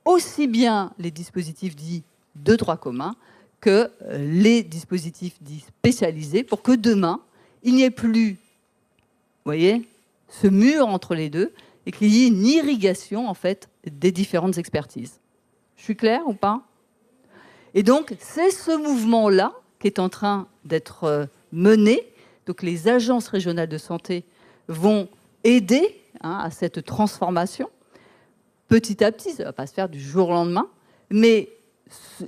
aussi bien les dispositifs dits de droit commun que les dispositifs dits spécialisés, pour que demain, il n'y ait plus, vous voyez, ce mur entre les deux, et qu'il y ait une irrigation, en fait, des différentes expertises. Je suis claire ou pas ? Et donc, c'est ce mouvement-là qui est en train d'être mené. Donc, les agences régionales de santé vont aider à cette transformation. Petit à petit, ça ne va pas se faire du jour au lendemain, mais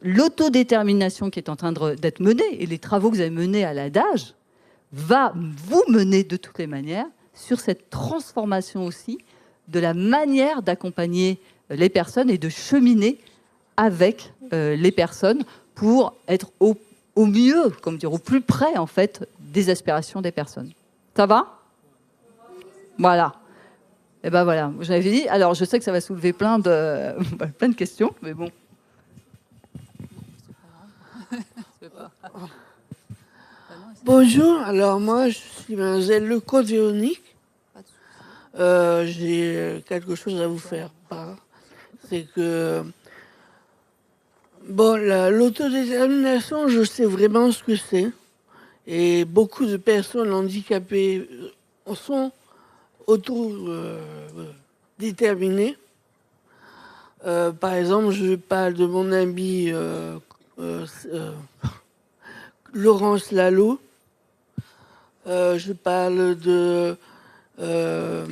l'autodétermination qui est en train d'être menée, et les travaux que vous avez menés à l'ADAGE, va vous mener de toutes les manières sur cette transformation aussi de la manière d'accompagner les personnes et de cheminer avec les personnes pour être au mieux, comme dire, au plus près en fait des aspirations des personnes. Ça va ? Voilà. Et ben voilà, j'avais dit. Alors je sais que ça va soulever plein de questions, mais bon. Bonjour, alors moi je suis Mademoiselle Lecomte-Véronique. J'ai quelque chose à vous faire part. C'est que, bon, l'autodétermination, je sais vraiment ce que c'est. Et beaucoup de personnes handicapées sont autodéterminées. Par exemple, je parle de mon ami Laurence Lalo. Je parle de... je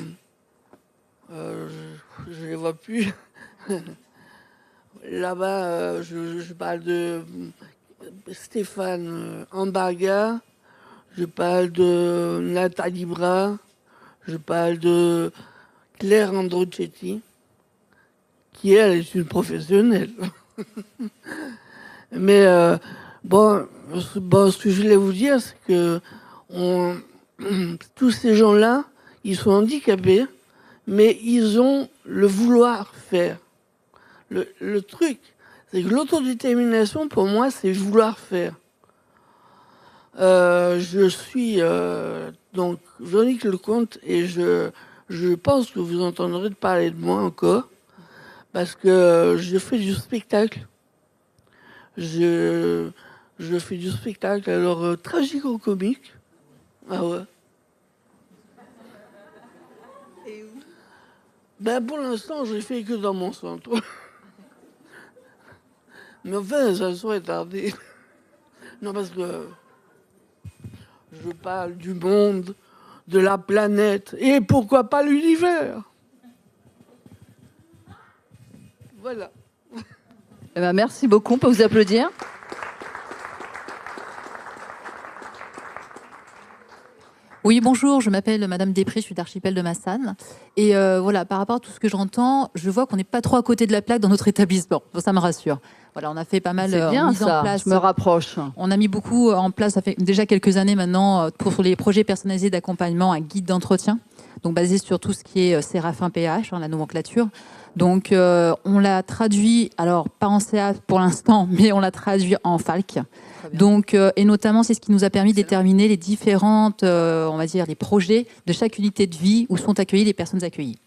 ne les vois plus. Là-bas, je parle de Stéphane Ambarga. Je parle de Nathalie Bras. Je parle de Claire Androcetti, qui, elle, est une professionnelle. Mais bon, ce que je voulais vous dire, c'est que tous ces gens-là, ils sont handicapés, mais ils ont le vouloir faire. Le truc, c'est que l'autodétermination, pour moi, c'est vouloir faire. Je suis donc Véronique Lecomte et je pense que vous entendrez parler de moi encore parce que je fais du spectacle. Je fais du spectacle, alors tragico-comique. Ah ouais. Et où ? Ben pour l'instant, je l'ai fait que dans mon centre. Mais enfin, ça serait tardé. Non, parce que je parle du monde, de la planète, et pourquoi pas l'univers. Voilà. Eh ben, merci beaucoup, on peut vous applaudir. Oui, bonjour, je m'appelle Madame Després, je suis d'Archipel de Massane. Et voilà, par rapport à tout ce que j'entends, je vois qu'on n'est pas trop à côté de la plaque dans notre établissement. Bon, ça me rassure. Voilà, on a fait pas mal C'est bien mise ça, en place. Je me rapproche. On a mis beaucoup en place, ça fait déjà quelques années maintenant, pour les projets personnalisés d'accompagnement, un guide d'entretien, donc basé sur tout ce qui est Séraphin PH, la nomenclature. Donc, on l'a traduit, alors pas en CA pour l'instant, mais on l'a traduit en FALC. Donc, et notamment, c'est ce qui nous a permis de déterminer les différentes, on va dire, les projets de chaque unité de vie où sont accueillies les personnes accueillies.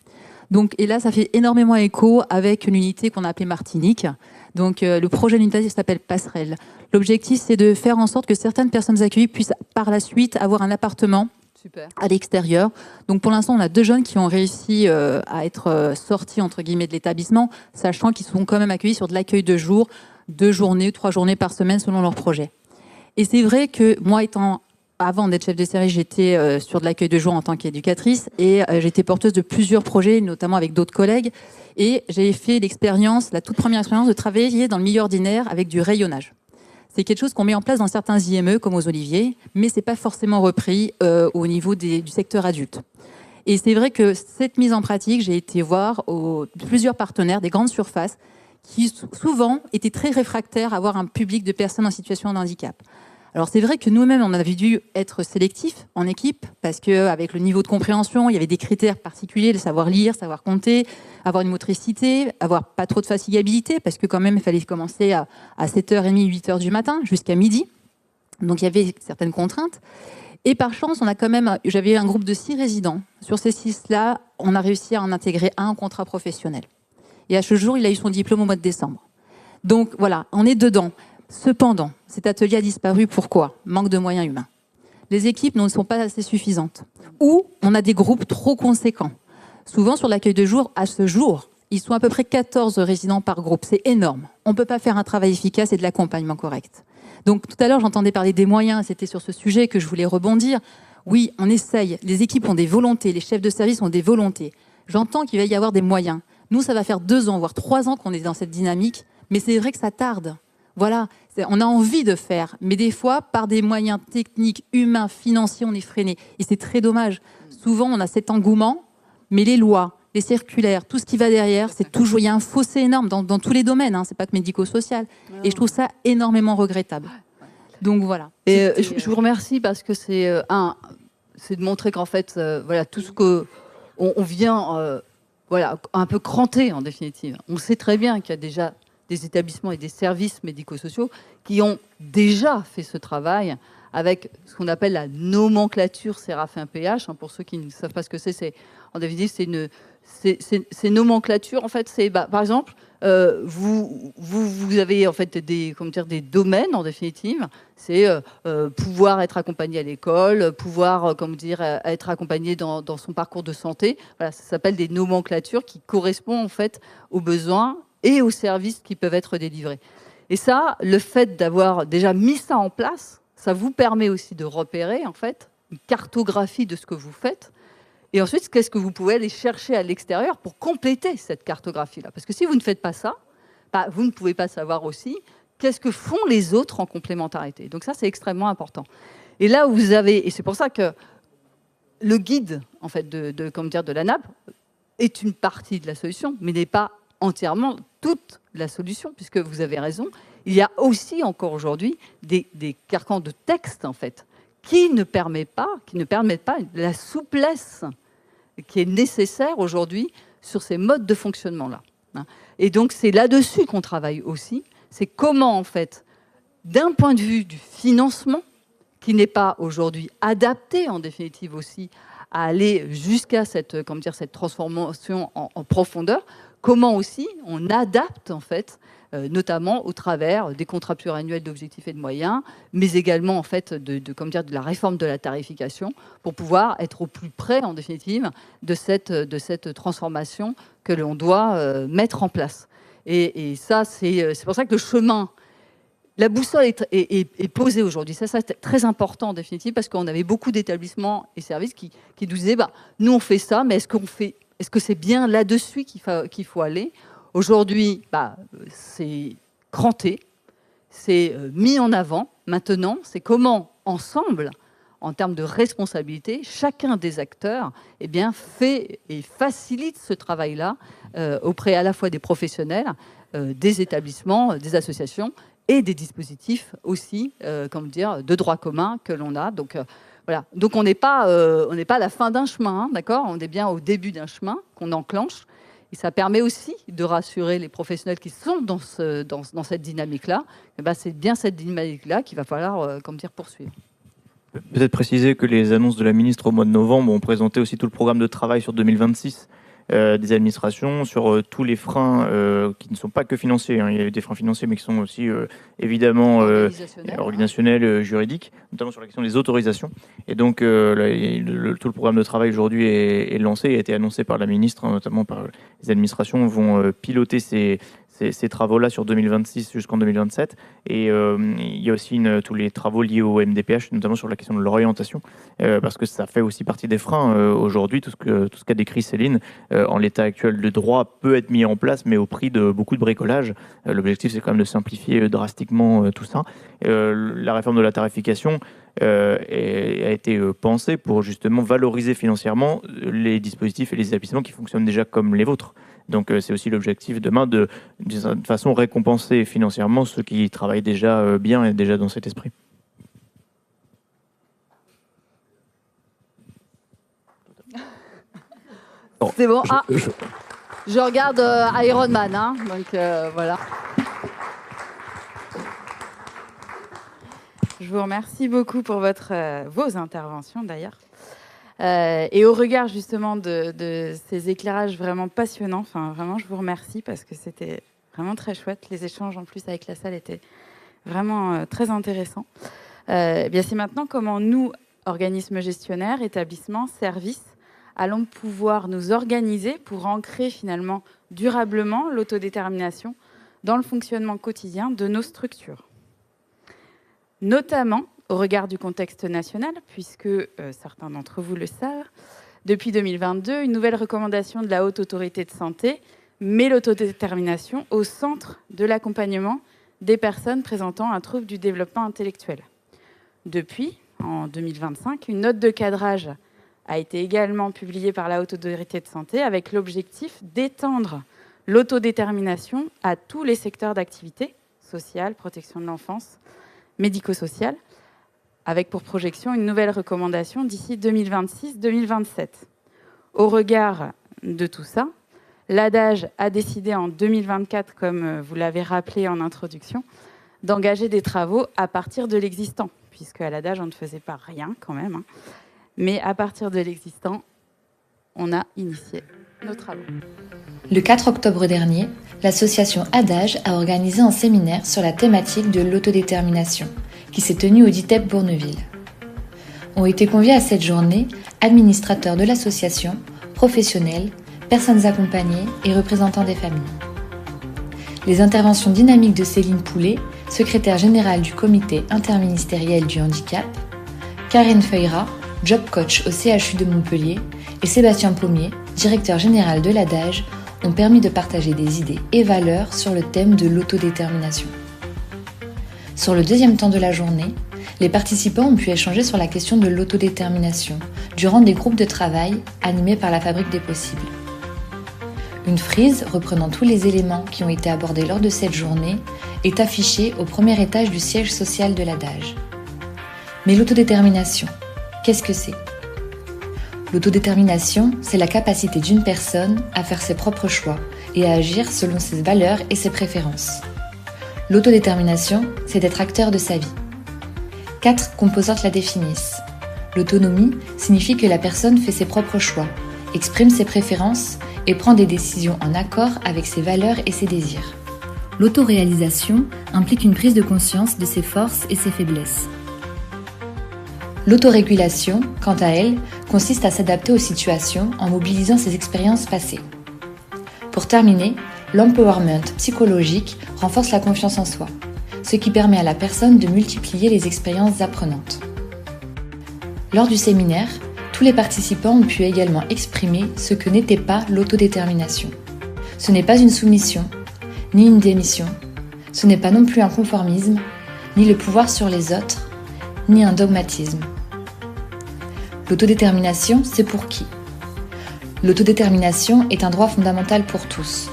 Donc, et là, ça fait énormément écho avec une unité qu'on a appelée Martinique. Donc, le projet d'unité s'appelle Passerelle. L'objectif, c'est de faire en sorte que certaines personnes accueillies puissent par la suite avoir un appartement à l'extérieur. Donc, pour l'instant, on a 2 jeunes qui ont réussi à être sortis, entre guillemets, de l'établissement, sachant qu'ils sont quand même accueillis sur de l'accueil de jour, 2 journées, 3 journées par semaine, selon leur projet. Et c'est vrai que moi, avant d'être chef de service, j'étais sur de l'accueil de jour en tant qu'éducatrice et j'étais porteuse de plusieurs projets, notamment avec d'autres collègues. Et j'ai fait l'expérience, la toute première expérience, de travailler dans le milieu ordinaire avec du rayonnage. C'est quelque chose qu'on met en place dans certains IME, comme aux Oliviers, mais c'est pas forcément repris au niveau du secteur adulte. Et c'est vrai que cette mise en pratique, j'ai été voir plusieurs partenaires, des grandes surfaces, qui souvent étaient très réfractaires à avoir un public de personnes en situation de handicap. Alors c'est vrai que nous-mêmes, on avait dû être sélectifs en équipe, parce qu'avec le niveau de compréhension, il y avait des critères particuliers, de savoir lire, savoir compter, avoir une motricité, avoir pas trop de fatigabilité, parce que quand même, il fallait commencer à 7h30, 8h du matin, jusqu'à midi. Donc il y avait certaines contraintes. Et par chance, j'avais un groupe de 6 résidents. Sur ces 6-là, on a réussi à en intégrer un en contrat professionnel. Et à ce jour, il a eu son diplôme au mois de décembre. Donc voilà, on est dedans. Cependant, cet atelier a disparu. Pourquoi ? Manque de moyens humains. Les équipes ne sont pas assez suffisantes. Ou on a des groupes trop conséquents. Souvent, sur l'accueil de jour, à ce jour, ils sont à peu près 14 résidents par groupe. C'est énorme. On ne peut pas faire un travail efficace et de l'accompagnement correct. Donc tout à l'heure, j'entendais parler des moyens. C'était sur ce sujet que je voulais rebondir. Oui, on essaye. Les équipes ont des volontés. Les chefs de service ont des volontés. J'entends qu'il va y avoir des moyens. Nous, ça va faire 2 ans, voire 3 ans qu'on est dans cette dynamique. Mais c'est vrai que ça tarde. Voilà, on a envie de faire, mais des fois, par des moyens techniques, humains, financiers, on est freiné. Et c'est très dommage. Souvent, on a cet engouement, mais les lois, les circulaires, tout ce qui va derrière, c'est toujours, il y a un fossé énorme dans tous les domaines. Hein, c'est pas que médico-social. Et je trouve ça énormément regrettable. Donc voilà. Et je vous remercie parce que c'est de montrer qu'en fait, voilà, tout ce que on vient, voilà, un peu cranter en définitive. On sait très bien qu'il y a déjà des établissements et des services médico-sociaux qui ont déjà fait ce travail avec ce qu'on appelle la nomenclature Séraphin PH. Hein, pour ceux qui ne savent pas ce que c'est en définitive, c'est nomenclature. En fait, c'est par exemple, vous avez en fait des domaines en définitive. C'est pouvoir être accompagné à l'école, pouvoir être accompagné dans son parcours de santé. Voilà, ça s'appelle des nomenclatures qui correspondent en fait aux besoins et aux services qui peuvent être délivrés. Et ça, le fait d'avoir déjà mis ça en place, ça vous permet aussi de repérer en fait une cartographie de ce que vous faites. Et ensuite, qu'est-ce que vous pouvez aller chercher à l'extérieur pour compléter cette cartographie-là ? Parce que si vous ne faites pas ça, vous ne pouvez pas savoir aussi qu'est-ce que font les autres en complémentarité. Donc ça, c'est extrêmement important. Et là où vous avez, et c'est pour ça que le guide en fait de la NAP est une partie de la solution, mais n'est pas entièrement toute la solution, puisque vous avez raison, il y a aussi encore aujourd'hui des carcans de texte en fait qui ne permettent pas la souplesse qui est nécessaire aujourd'hui sur ces modes de fonctionnement-là. Et donc c'est là-dessus qu'on travaille aussi, c'est comment en fait, d'un point de vue du financement, qui n'est pas aujourd'hui adapté en définitive aussi à aller jusqu'à cette transformation en profondeur, comment aussi on adapte en fait, notamment au travers des contrats pluriannuels d'objectifs et de moyens, mais également en fait de la réforme de la tarification pour pouvoir être au plus près en définitive de cette transformation que l'on doit mettre en place. Et ça, c'est pour ça que le chemin, la boussole est posée aujourd'hui. Ça, c'est très important en définitive parce qu'on avait beaucoup d'établissements et services qui nous disaient nous on fait ça, mais est-ce que c'est bien là-dessus qu'il faut aller ? Aujourd'hui, c'est cranté, c'est mis en avant. Maintenant, c'est comment, ensemble, en termes de responsabilité, chacun des acteurs fait et facilite ce travail-là auprès à la fois des professionnels, des établissements, des associations et des dispositifs aussi, de droit commun que l'on a. Donc, voilà. Donc on n'est pas à la fin d'un chemin, hein, d'accord ? On est bien au début d'un chemin qu'on enclenche. Et ça permet aussi de rassurer les professionnels qui sont dans cette dynamique-là. C'est bien cette dynamique-là qu'il va falloir poursuivre. Peut-être préciser que les annonces de la ministre au mois de novembre ont présenté aussi tout le programme de travail sur 2026 des administrations sur tous les freins qui ne sont pas que financiers. Il y a des freins financiers, mais qui sont aussi évidemment organisationnels, juridiques, notamment sur la question des autorisations. Et donc, tout le programme de travail aujourd'hui est lancé et a été annoncé par la ministre, notamment par les administrations, vont piloter ces travaux-là sur 2026 jusqu'en 2027. Et il y a aussi tous les travaux liés au MDPH, notamment sur la question de l'orientation, parce que ça fait aussi partie des freins aujourd'hui, tout ce qu'a décrit Céline. En l'état actuel, le droit peut être mis en place, mais au prix de beaucoup de bricolage. L'objectif, c'est quand même de simplifier drastiquement tout ça. La réforme de la tarification a été pensée pour justement valoriser financièrement les dispositifs et les établissements qui fonctionnent déjà comme les vôtres. Donc c'est aussi l'objectif demain de façon récompenser financièrement ceux qui travaillent déjà bien et déjà dans cet esprit. C'est bon. Je regarde Iron Man, hein, donc voilà. Je vous remercie beaucoup pour vos interventions d'ailleurs. Et au regard justement de ces éclairages vraiment passionnants, enfin vraiment je vous remercie parce que c'était vraiment très chouette. Les échanges en plus avec la salle étaient vraiment très intéressants. Bien c'est maintenant comment nous, organismes gestionnaires, établissements, services, allons pouvoir nous organiser pour ancrer finalement durablement l'autodétermination dans le fonctionnement quotidien de nos structures. Notamment au regard du contexte national, puisque certains d'entre vous le savent, depuis 2022, une nouvelle recommandation de la Haute Autorité de Santé met l'autodétermination au centre de l'accompagnement des personnes présentant un trouble du développement intellectuel. Depuis, en 2025, une note de cadrage a été également publiée par la Haute Autorité de Santé avec l'objectif d'étendre l'autodétermination à tous les secteurs d'activité, sociale, protection de l'enfance, médico-sociale, avec pour projection une nouvelle recommandation d'ici 2026-2027. Au regard de tout ça, l'ADAGE a décidé en 2024, comme vous l'avez rappelé en introduction, d'engager des travaux à partir de l'existant, puisque à l'ADAGE, on ne faisait pas rien quand même, hein. Mais à partir de l'existant, on a initié nos travaux. Le 4 octobre dernier, l'association ADAGE a organisé un séminaire sur la thématique de l'autodétermination, qui s'est tenu au DITEP Bourneville. Ont été conviés à cette journée administrateurs de l'association, professionnels, personnes accompagnées et représentants des familles. Les interventions dynamiques de Céline Poulet, secrétaire générale du comité interministériel du handicap, Karine Feuillerat, job coach au CHU de Montpellier, et Sébastien Pommier, directeur général de l'ADAGE, ont permis de partager des idées et valeurs sur le thème de l'autodétermination. Sur le deuxième temps de la journée, les participants ont pu échanger sur la question de l'autodétermination durant des groupes de travail animés par la Fabrique des Possibles. Une frise reprenant tous les éléments qui ont été abordés lors de cette journée est affichée au premier étage du siège social de l'ADAGE. Mais l'autodétermination, qu'est-ce que c'est ? L'autodétermination, c'est la capacité d'une personne à faire ses propres choix et à agir selon ses valeurs et ses préférences. L'autodétermination, c'est d'être acteur de sa vie. 4 composantes la définissent. L'autonomie signifie que la personne fait ses propres choix, exprime ses préférences et prend des décisions en accord avec ses valeurs et ses désirs. L'autoréalisation implique une prise de conscience de ses forces et ses faiblesses. L'autorégulation, quant à elle, consiste à s'adapter aux situations en mobilisant ses expériences passées. Pour terminer, l'empowerment psychologique renforce la confiance en soi, ce qui permet à la personne de multiplier les expériences apprenantes. Lors du séminaire, tous les participants ont pu également exprimer ce que n'était pas l'autodétermination. Ce n'est pas une soumission, ni une démission, ce n'est pas non plus un conformisme, ni le pouvoir sur les autres, ni un dogmatisme. L'autodétermination, c'est pour qui ? L'autodétermination est un droit fondamental pour tous.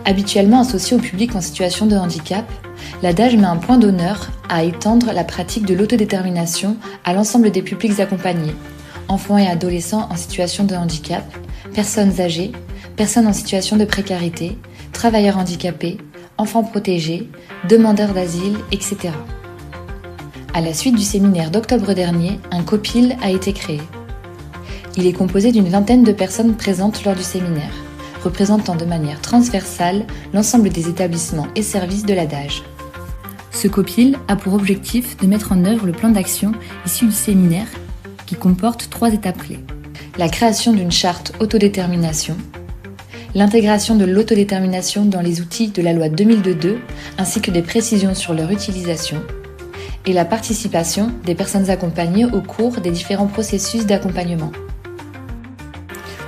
Habituellement associé au public en situation de handicap, l'ADAGE met un point d'honneur à étendre la pratique de l'autodétermination à l'ensemble des publics accompagnés, enfants et adolescents en situation de handicap, personnes âgées, personnes en situation de précarité, travailleurs handicapés, enfants protégés, demandeurs d'asile, etc. À la suite du séminaire d'octobre dernier, un COPIL a été créé. Il est composé d'une vingtaine de personnes présentes lors du séminaire, représentant de manière transversale l'ensemble des établissements et services de l'ADAGE. Ce COPIL a pour objectif de mettre en œuvre le plan d'action issu du séminaire qui comporte 3 étapes clés. La création d'une charte autodétermination, l'intégration de l'autodétermination dans les outils de la loi 2002 ainsi que des précisions sur leur utilisation, et la participation des personnes accompagnées au cours des différents processus d'accompagnement.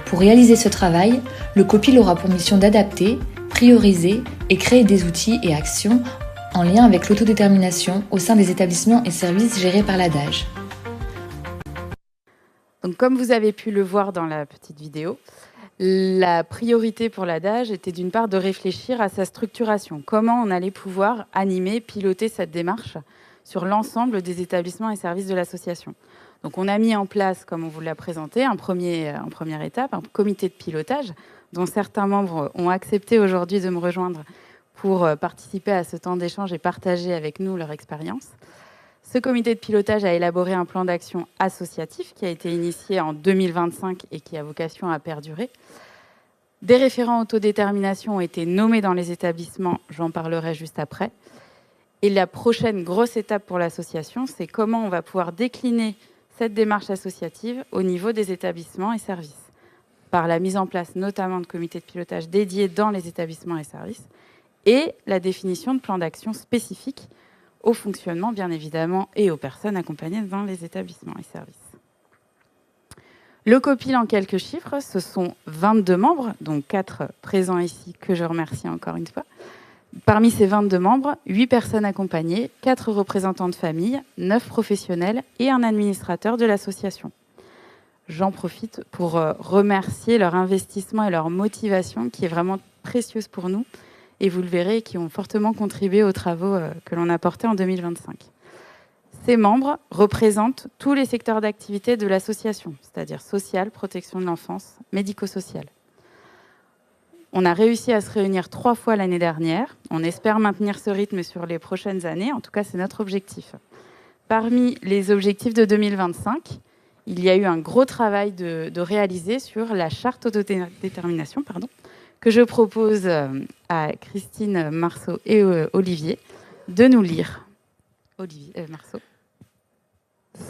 Pour réaliser ce travail, le COPIL aura pour mission d'adapter, prioriser et créer des outils et actions en lien avec l'autodétermination au sein des établissements et services gérés par l'ADAGE. Donc, comme vous avez pu le voir dans la petite vidéo, la priorité pour l'ADAGE était d'une part de réfléchir à sa structuration. Comment on allait pouvoir animer, piloter cette démarche sur l'ensemble des établissements et services de l'association. Donc on a mis en place, comme on vous l'a présenté, en première étape, un comité de pilotage dont certains membres ont accepté aujourd'hui de me rejoindre pour participer à ce temps d'échange et partager avec nous leur expérience. Ce comité de pilotage a élaboré un plan d'action associatif qui a été initié en 2025 et qui a vocation à perdurer. Des référents autodétermination ont été nommés dans les établissements, j'en parlerai juste après. Et la prochaine grosse étape pour l'association, c'est comment on va pouvoir décliner cette démarche associative au niveau des établissements et services, par la mise en place notamment de comités de pilotage dédiés dans les établissements et services, et la définition de plans d'action spécifiques au fonctionnement, bien évidemment, et aux personnes accompagnées dans les établissements et services. Le COPIL, en quelques chiffres, ce sont 22 membres, dont 4 présents ici, que je remercie encore une fois. Parmi ces 22 membres, 8 personnes accompagnées, 4 représentants de famille, 9 professionnels et un administrateur de l'association. J'en profite pour remercier leur investissement et leur motivation qui est vraiment précieuse pour nous et vous le verrez, qui ont fortement contribué aux travaux que l'on a portés en 2025. Ces membres représentent tous les secteurs d'activité de l'association, c'est-à-dire social, protection de l'enfance, médico-social. On a réussi à se réunir 3 fois l'année dernière. On espère maintenir ce rythme sur les prochaines années. En tout cas, c'est notre objectif. Parmi les objectifs de 2025, il y a eu un gros travail de réaliser sur la charte autodétermination, que je propose à Christine Marceau et Olivier de nous lire. Olivier Marceau.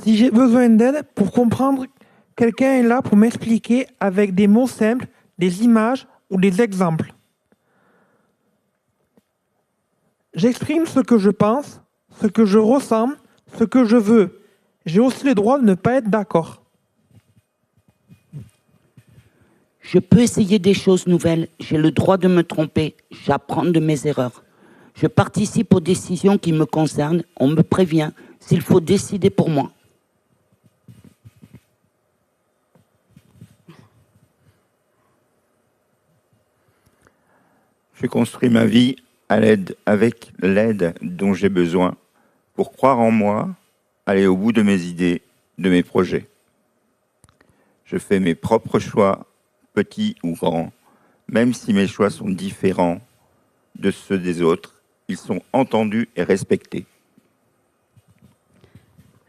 Si j'ai besoin d'aide pour comprendre, quelqu'un est là pour m'expliquer avec des mots simples, des images ou des exemples. J'exprime ce que je pense, ce que je ressens, ce que je veux. J'ai aussi le droit de ne pas être d'accord. Je peux essayer des choses nouvelles. J'ai le droit de me tromper. J'apprends de mes erreurs. Je participe aux décisions qui me concernent. On me prévient s'il faut décider pour moi. Je construis ma vie avec l'aide dont j'ai besoin pour croire en moi, aller au bout de mes idées, de mes projets. Je fais mes propres choix, petits ou grands, même si mes choix sont différents de ceux des autres, ils sont entendus et respectés.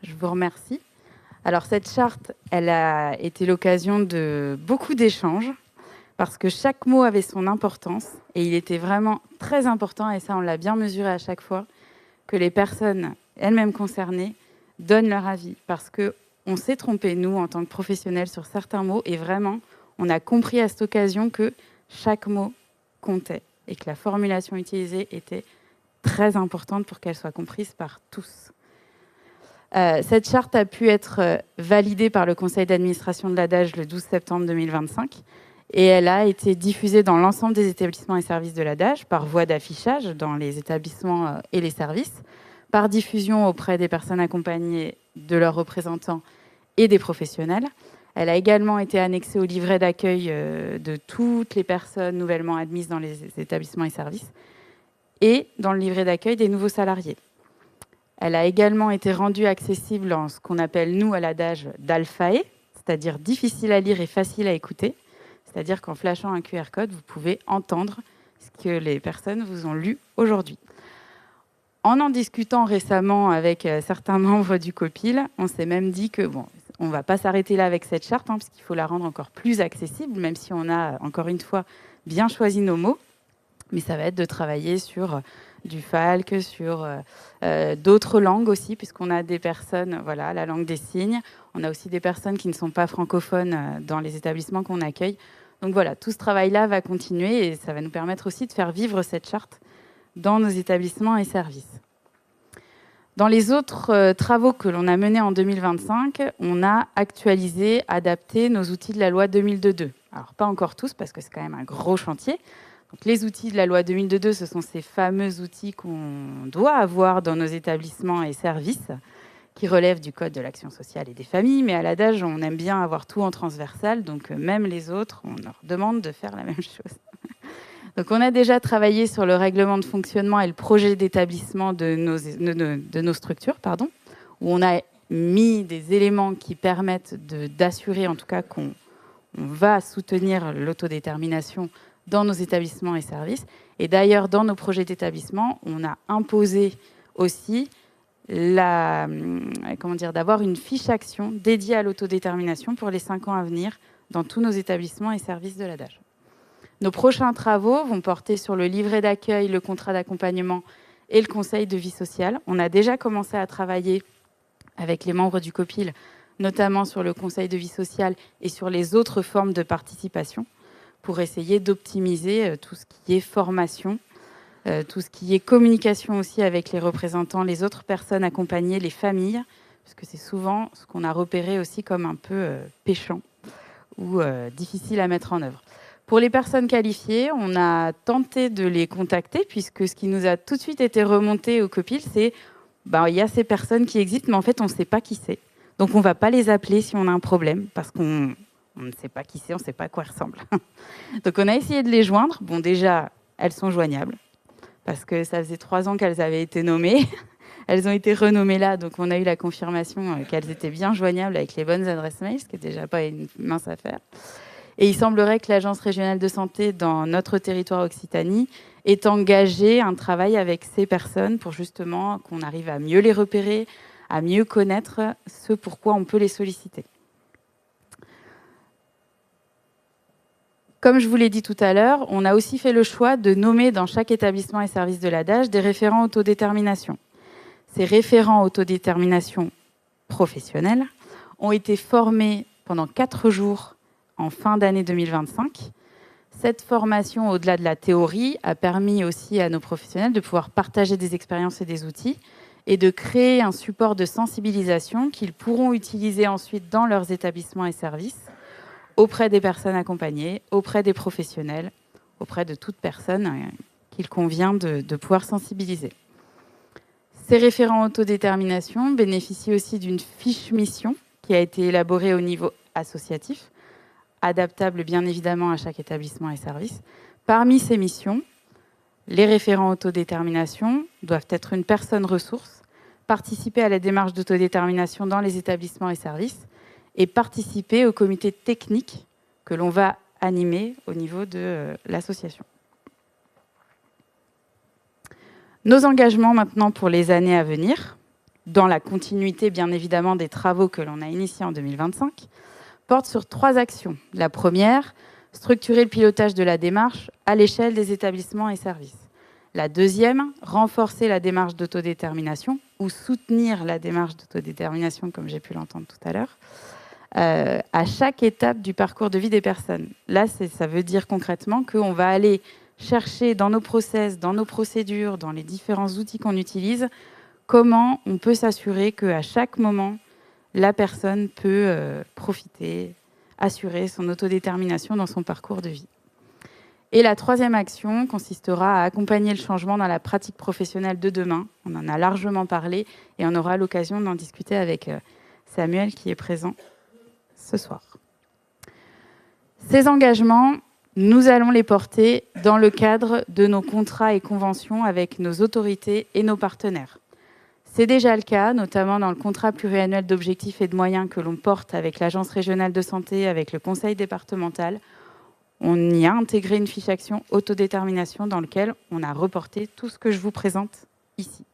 Je vous remercie. Alors cette charte, elle a été l'occasion de beaucoup d'échanges, parce que chaque mot avait son importance et il était vraiment très important, et ça on l'a bien mesuré à chaque fois, que les personnes elles-mêmes concernées donnent leur avis, parce qu'on s'est trompé, nous, en tant que professionnels, sur certains mots, et vraiment, on a compris à cette occasion que chaque mot comptait et que la formulation utilisée était très importante pour qu'elle soit comprise par tous. Cette charte a pu être validée par le conseil d'administration de l'ADAGE le 12 septembre 2025, et elle a été diffusée dans l'ensemble des établissements et services de l'ADAGE par voie d'affichage dans les établissements et les services, par diffusion auprès des personnes accompagnées de leurs représentants et des professionnels. Elle a également été annexée au livret d'accueil de toutes les personnes nouvellement admises dans les établissements et services et dans le livret d'accueil des nouveaux salariés. Elle a également été rendue accessible en ce qu'on appelle, nous, à l'ADAGE, d'alphaé, c'est-à-dire difficile à lire et facile à écouter. C'est-à-dire qu'en flashant un QR code, vous pouvez entendre ce que les personnes vous ont lu aujourd'hui. En discutant récemment avec certains membres du COPIL, on s'est même dit que, bon, On ne va pas s'arrêter là avec cette charte, parce qu'il faut la rendre encore plus accessible, même si on a, encore une fois, bien choisi nos mots. Mais ça va être de travailler sur du FALC, sur d'autres langues aussi, puisqu'on a des personnes, voilà, la langue des signes. On a aussi des personnes qui ne sont pas francophones dans les établissements qu'on accueille. Donc voilà, tout ce travail-là va continuer et ça va nous permettre aussi de faire vivre cette charte dans nos établissements et services. Dans les autres travaux que l'on a menés en 2025, on a actualisé, adapté nos outils de la loi 2002. Alors pas encore tous, parce que c'est quand même un gros chantier. Donc, les outils de la loi 2002, ce sont ces fameux outils qu'on doit avoir dans nos établissements et services, qui relèvent du Code de l'action sociale et des familles. Mais à l'ADAGE, on aime bien avoir tout en transversal, donc même les autres, on leur demande de faire la même chose. Donc on a déjà travaillé sur le règlement de fonctionnement et le projet d'établissement de nos structures, où on a mis des éléments qui permettent d'assurer en tout cas qu'on va soutenir l'autodétermination dans nos établissements et services. Et d'ailleurs, dans nos projets d'établissement, on a imposé aussi d'avoir une fiche action dédiée à l'autodétermination pour les 5 ans à venir dans tous nos établissements et services de l'ADAGE. Nos prochains travaux vont porter sur le livret d'accueil, le contrat d'accompagnement et le conseil de vie sociale. On a déjà commencé à travailler avec les membres du COPIL, notamment sur le conseil de vie sociale et sur les autres formes de participation, pour essayer d'optimiser tout ce qui est formation, tout ce qui est communication aussi avec les représentants, les autres personnes accompagnées, les familles, parce que c'est souvent ce qu'on a repéré aussi comme un peu péchant ou difficile à mettre en œuvre. Pour les personnes qualifiées, on a tenté de les contacter, puisque ce qui nous a tout de suite été remonté au COPIL, c'est il y a ces personnes qui existent, mais en fait, on ne sait pas qui c'est. Donc, on ne va pas les appeler si on a un problème, parce qu'on ne sait pas qui c'est, on ne sait pas à quoi elles ressemblent. Donc, on a essayé de les joindre. Bon, déjà, elles sont joignables, parce que ça faisait 3 ans qu'elles avaient été nommées. Elles ont été renommées là, donc on a eu la confirmation qu'elles étaient bien joignables avec les bonnes adresses mail, ce qui n'est déjà pas une mince affaire. Et il semblerait que l'Agence régionale de santé dans notre territoire Occitanie ait engagé un travail avec ces personnes pour justement qu'on arrive à mieux les repérer, à mieux connaître ce pourquoi on peut les solliciter. Comme je vous l'ai dit tout à l'heure, on a aussi fait le choix de nommer dans chaque établissement et service de l'ADAGE des référents autodétermination. Ces référents autodétermination professionnels ont été formés pendant 4 jours en fin d'année 2025. Cette formation, au-delà de la théorie, a permis aussi à nos professionnels de pouvoir partager des expériences et des outils et de créer un support de sensibilisation qu'ils pourront utiliser ensuite dans leurs établissements et services, auprès des personnes accompagnées, auprès des professionnels, auprès de toute personne qu'il convient de pouvoir sensibiliser. Ces référents autodétermination bénéficient aussi d'une fiche mission qui a été élaborée au niveau associatif, adaptable bien évidemment à chaque établissement et service. Parmi ces missions, les référents autodétermination doivent être une personne ressource, participer à la démarche d'autodétermination dans les établissements et services et participer au comité technique que l'on va animer au niveau de l'association. Nos engagements maintenant pour les années à venir, dans la continuité bien évidemment des travaux que l'on a initiés en 2025, porte sur 3 actions. La première, structurer le pilotage de la démarche à l'échelle des établissements et services. La deuxième, renforcer la démarche d'autodétermination ou soutenir la démarche d'autodétermination, comme j'ai pu l'entendre tout à l'heure, à chaque étape du parcours de vie des personnes. Là, ça veut dire concrètement qu'on va aller chercher dans nos process, dans nos procédures, dans les différents outils qu'on utilise, comment on peut s'assurer qu'à chaque moment, la personne peut profiter, assurer son autodétermination dans son parcours de vie. Et la troisième action consistera à accompagner le changement dans la pratique professionnelle de demain. On en a largement parlé et on aura l'occasion d'en discuter avec Samuel qui est présent ce soir. Ces engagements, nous allons les porter dans le cadre de nos contrats et conventions avec nos autorités et nos partenaires. C'est déjà le cas, notamment dans le contrat pluriannuel d'objectifs et de moyens que l'on porte avec l'Agence régionale de santé, avec le conseil départemental. On y a intégré une fiche action autodétermination dans laquelle on a reporté tout ce que je vous présente ici.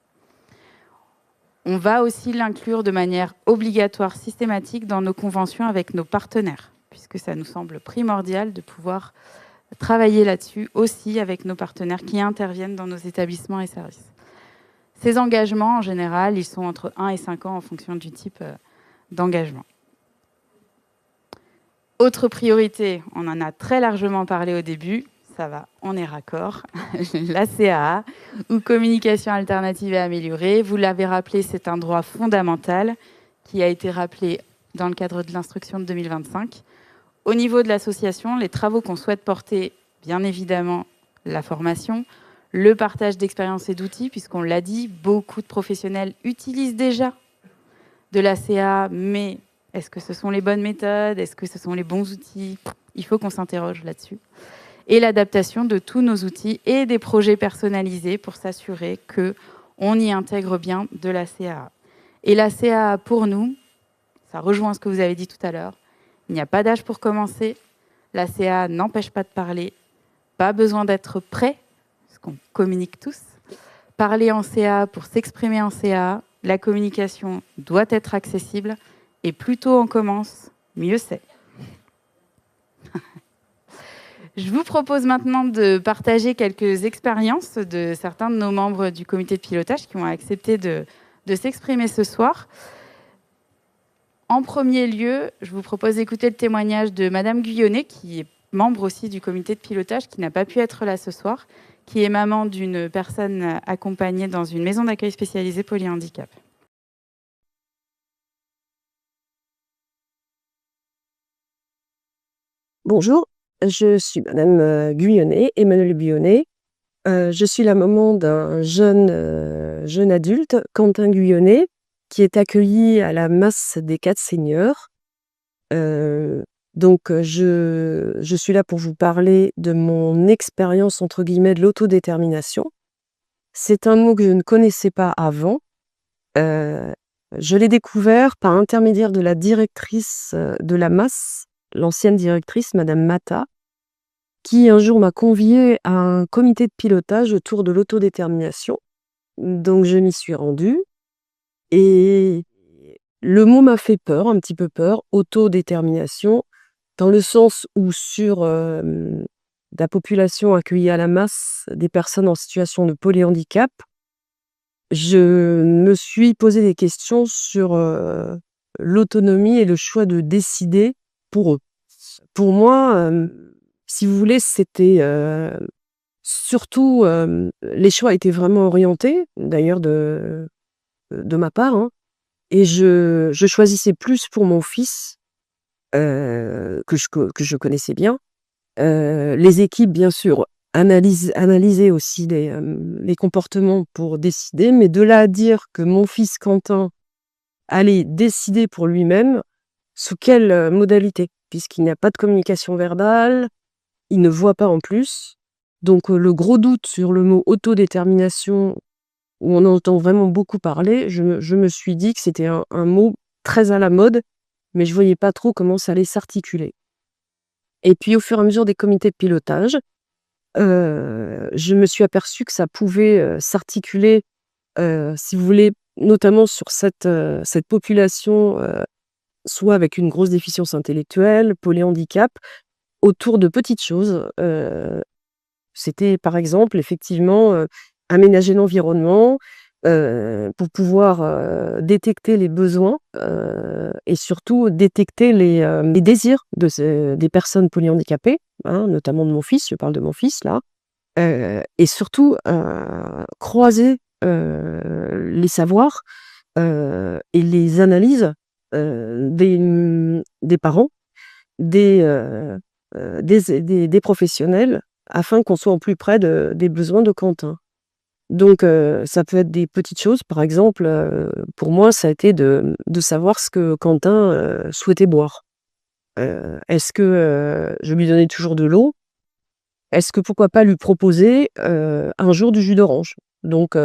On va aussi l'inclure de manière obligatoire, systématique dans nos conventions avec nos partenaires, puisque ça nous semble primordial de pouvoir travailler là-dessus aussi avec nos partenaires qui interviennent dans nos établissements et services. Ces engagements, en général, ils sont entre 1 et 5 ans en fonction du type d'engagement. Autre priorité, on en a très largement parlé au début, ça va, on est raccord, la CAA, ou communication alternative et améliorée. Vous l'avez rappelé, c'est un droit fondamental qui a été rappelé dans le cadre de l'instruction de 2025. Au niveau de l'association, les travaux qu'on souhaite porter, bien évidemment, la formation, le partage d'expériences et d'outils, puisqu'on l'a dit, beaucoup de professionnels utilisent déjà de la CAA, mais est-ce que ce sont les bonnes méthodes? Est-ce que ce sont les bons outils? Il faut qu'on s'interroge là-dessus. Et l'adaptation de tous nos outils et des projets personnalisés pour s'assurer qu'on y intègre bien de la CAA. Et la CAA, pour nous, ça rejoint ce que vous avez dit tout à l'heure, il n'y a pas d'âge pour commencer, la CAA n'empêche pas de parler, pas besoin d'être prêt, parce qu'on communique tous. Parler en CAA pour s'exprimer en CAA, la communication doit être accessible, et plus tôt on commence, mieux c'est. Je vous propose maintenant de partager quelques expériences de certains de nos membres du comité de pilotage qui ont accepté de s'exprimer ce soir. En premier lieu, je vous propose d'écouter le témoignage de Madame Guyonnet, qui est membre aussi du comité de pilotage, qui n'a pas pu être là ce soir, qui est maman d'une personne accompagnée dans une maison d'accueil spécialisée polyhandicap. Bonjour. Je suis Madame Guyonnet, Emmanuel Guyonnet. Je suis la maman d'un jeune adulte, Quentin Guyonnet, qui est accueilli à la Masse des 4 Seigneurs. Donc, je suis là pour vous parler de mon expérience, entre guillemets, de l'autodétermination. C'est un mot que je ne connaissais pas avant. Je l'ai découvert par intermédiaire de la directrice de la Masse, l'ancienne directrice, Madame Mata, qui un jour m'a conviée à un comité de pilotage autour de l'autodétermination. Donc je m'y suis rendue et le mot m'a fait peur, un petit peu peur, autodétermination, dans le sens où sur la population accueillie à la Masse, des personnes en situation de polyhandicap, je me suis posé des questions sur l'autonomie et le choix de décider pour eux. Pour moi, si vous voulez, c'était surtout, les choix étaient vraiment orientés, d'ailleurs de ma part, hein, et je choisissais plus pour mon fils, que je connaissais bien. Les équipes, bien sûr, analysaient aussi les comportements pour décider, mais de là à dire que mon fils Quentin allait décider pour lui-même, sous quelle modalité? Puisqu'il n'y a pas de communication verbale, il ne voit pas en plus. Donc le gros doute sur le mot autodétermination, où on entend vraiment beaucoup parler, je me suis dit que c'était un mot très à la mode, mais je voyais pas trop comment ça allait s'articuler. Et puis au fur et à mesure des comités de pilotage, je me suis aperçue que ça pouvait s'articuler, si vous voulez, notamment sur cette population, soit avec une grosse déficience intellectuelle, polyhandicap, autour de petites choses. C'était par exemple, effectivement, aménager l'environnement pour pouvoir détecter les besoins et surtout détecter les désirs des personnes polyhandicapées, hein, notamment de mon fils, je parle de mon fils là, et surtout croiser les savoirs et les analyses des parents, des professionnels, afin qu'on soit au plus près des besoins de Quentin. Donc ça peut être des petites choses, par exemple, pour moi ça a été de savoir ce que Quentin souhaitait boire. Est-ce que je lui donnais toujours de l'eau? Est-ce que pourquoi pas lui proposer un jour du jus d'orange? Donc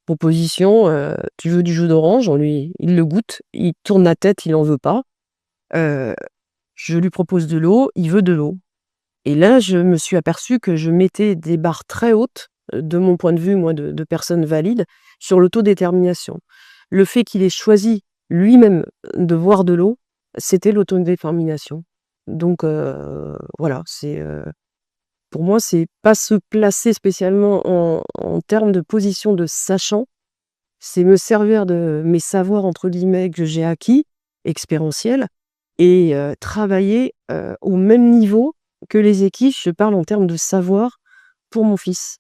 proposition, tu veux du jus d'orange? Il le goûte, il tourne la tête, il n'en veut pas. Je lui propose de l'eau, il veut de l'eau. Et là, je me suis aperçue que je mettais des barres très hautes de mon point de vue, moi, de personne valide, sur l'autodétermination. Le fait qu'il ait choisi lui-même de boire de l'eau, c'était l'autodétermination. Donc voilà, pour moi, c'est pas se placer spécialement en termes de position de sachant, c'est me servir de mes savoirs, entre guillemets, que j'ai acquis, expérientiels, et travailler au même niveau que les équipes. Je parle en termes de savoir pour mon fils,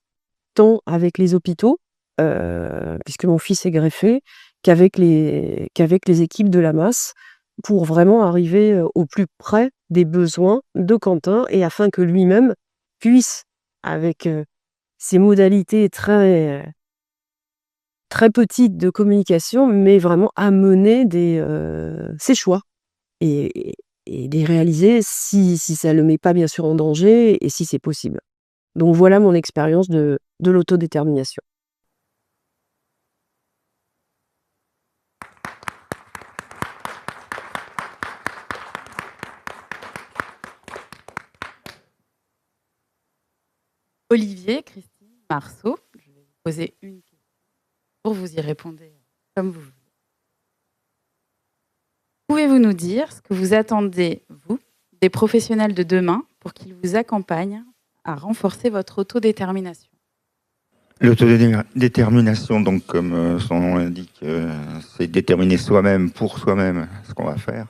tant avec les hôpitaux, puisque mon fils est greffé, qu'avec les équipes de la masse, pour vraiment arriver au plus près des besoins de Quentin, et afin que lui-même puisse, avec ces modalités très petites de communication, mais vraiment amener ses choix et les réaliser si ça ne le met pas bien sûr en danger et si c'est possible. Donc voilà mon expérience de l'autodétermination. Olivier, Christine, Marceau, je vais vous poser une question pour vous y répondre comme vous voulez. Pouvez-vous nous dire ce que vous attendez, vous, des professionnels de demain pour qu'ils vous accompagnent à renforcer votre autodétermination? L'autodétermination, donc, comme son nom l'indique, c'est déterminer soi-même, pour soi-même, ce qu'on va faire.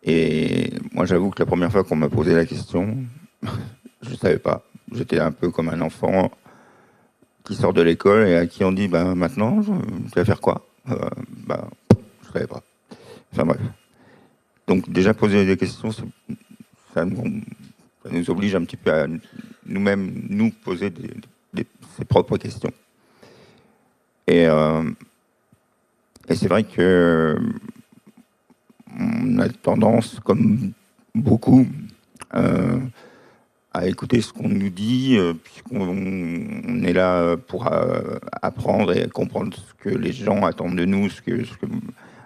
Et moi, j'avoue que la première fois qu'on m'a posé la question, je ne savais pas. J'étais un peu comme un enfant qui sort de l'école et à qui on dit maintenant, tu vas faire quoi? Je ne savais pas. Enfin bref. Donc déjà poser des questions, ça nous oblige un petit peu à nous-mêmes nous poser ses propres questions. Et c'est vrai que on a tendance, comme beaucoup, à écouter ce qu'on nous dit, puisqu'on est là pour apprendre et comprendre ce que les gens attendent de nous,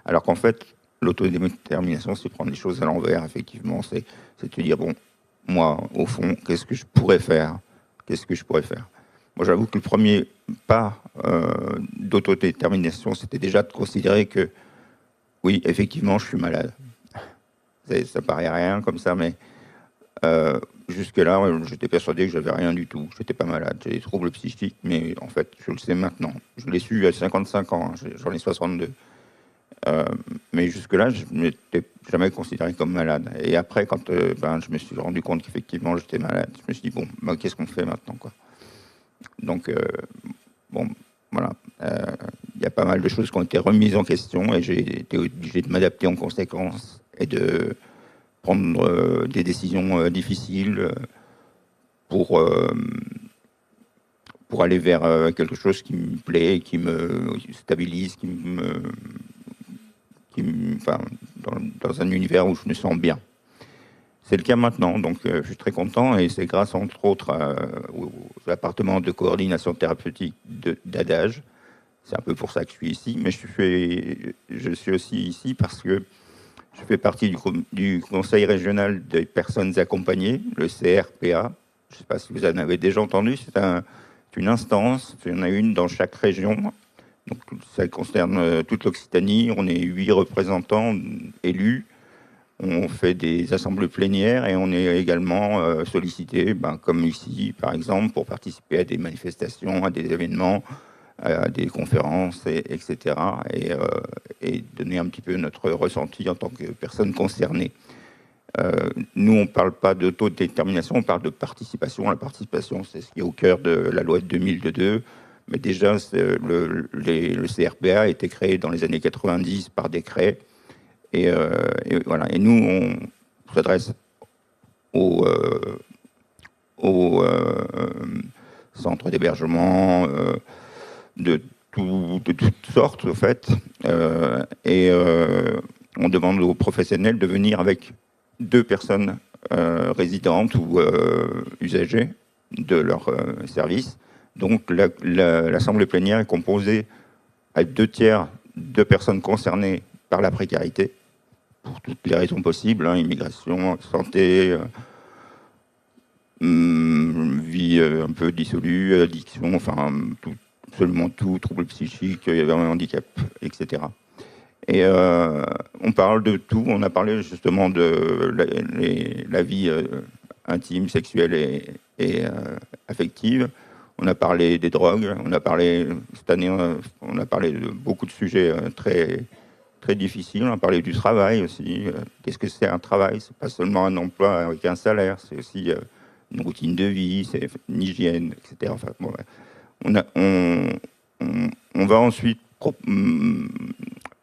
alors qu'en fait, l'autodétermination, c'est prendre les choses à l'envers, effectivement. C'est te dire, bon, moi, au fond, qu'est-ce que je pourrais faire? Moi, j'avoue que le premier pas d'autodétermination, c'était déjà de considérer que, oui, effectivement, je suis malade. Ça paraît rien comme ça, mais jusque-là, j'étais persuadé que j'avais rien du tout. Je n'étais pas malade. J'ai des troubles psychiques, mais en fait, je le sais maintenant. Je l'ai su à 55 ans, j'en ai 62. Mais jusque-là, je ne m'étais jamais considéré comme malade. Et après, quand je me suis rendu compte qu'effectivement j'étais malade, je me suis dit, bon, qu'est-ce qu'on fait maintenant, quoi? Donc, voilà. Il y a pas mal de choses qui ont été remises en question et j'ai été obligé de m'adapter en conséquence et de prendre des décisions difficiles pour aller vers quelque chose qui me plaît, qui me stabilise, dans un univers où je me sens bien. C'est le cas maintenant, donc je suis très content et c'est grâce entre autres aux appartements de coordination thérapeutique d'Adage. C'est un peu pour ça que je suis ici, mais je suis aussi ici parce que je fais partie du Conseil régional des personnes accompagnées, le CRPA. Je ne sais pas si vous en avez déjà entendu, c'est une instance, il y en a une dans chaque région. Donc, ça concerne toute l'Occitanie. On est 8 représentants élus. On fait des assemblées plénières et on est également sollicité, comme ici, par exemple, pour participer à des manifestations, à des événements, à des conférences, etc. Et donner un petit peu notre ressenti en tant que personne concernée. Nous, on ne parle pas d'autodétermination, on parle de participation. La participation, c'est ce qui est au cœur de la loi de 2002. Mais déjà, le CRPA a été créé dans les années 90 par décret. Et voilà. Et nous, on s'adresse aux centres d'hébergement de toutes sortes, en fait. On demande aux professionnels de venir avec 2 personnes résidentes ou usagers de leur service. Donc l'assemblée plénière est composée à 2/3 de personnes concernées par la précarité, pour toutes les raisons possibles, immigration, santé, vie vie un peu dissolue, addiction, enfin, absolument tout, troubles psychiques, il y avait un handicap, etc. Et on parle de tout. On a parlé justement de la vie intime, sexuelle et affective. On a parlé des drogues. On a parlé, cette année, on a parlé de beaucoup de sujets très, très difficiles. On a parlé du travail aussi. Qu'est-ce que c'est un travail? C'est pas seulement un emploi avec un salaire. C'est aussi une routine de vie, c'est une hygiène, etc. Enfin, bon, on va ensuite...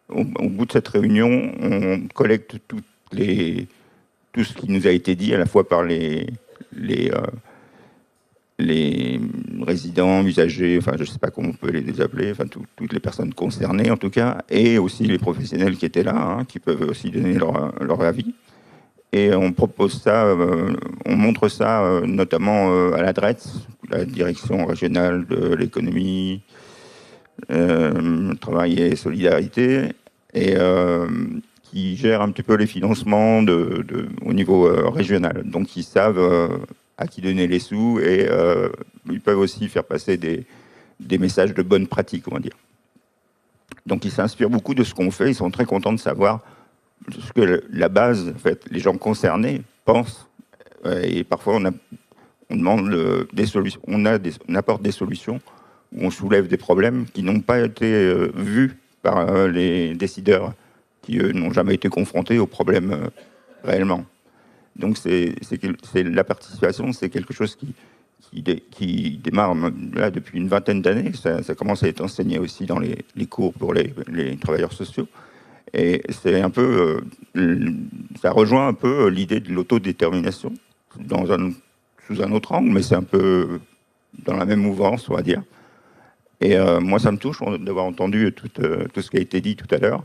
Au bout de cette réunion, on collecte tout ce qui nous a été dit, à la fois par les résidents, usagers, enfin je ne sais pas comment on peut les appeler, enfin toutes les personnes concernées en tout cas, et aussi les professionnels qui étaient là, hein, qui peuvent aussi donner leur avis. Et on propose ça, on montre ça notamment à la DRETS, la direction régionale de l'économie, travail et solidarité, et qui gère un petit peu les financements au niveau régional. Donc ils savent à qui donner les sous, et ils peuvent aussi faire passer des messages de bonne pratique, on va dire. Donc ils s'inspirent beaucoup de ce qu'on fait, ils sont très contents de savoir ce que la base, en fait, les gens concernés pensent, et parfois on demande des solutions, on apporte des solutions, où on soulève des problèmes qui n'ont pas été vus par les décideurs, qui eux n'ont jamais été confrontés aux problèmes réellement. Donc la participation, c'est quelque chose qui démarre là depuis une vingtaine d'années. Ça commence à être enseigné aussi dans les cours pour les travailleurs sociaux. Et c'est un peu, ça rejoint un peu l'idée de l'autodétermination sous un autre angle, mais c'est un peu dans la même mouvance, on va dire. Et moi, ça me touche d'avoir entendu tout ce qui a été dit tout à l'heure,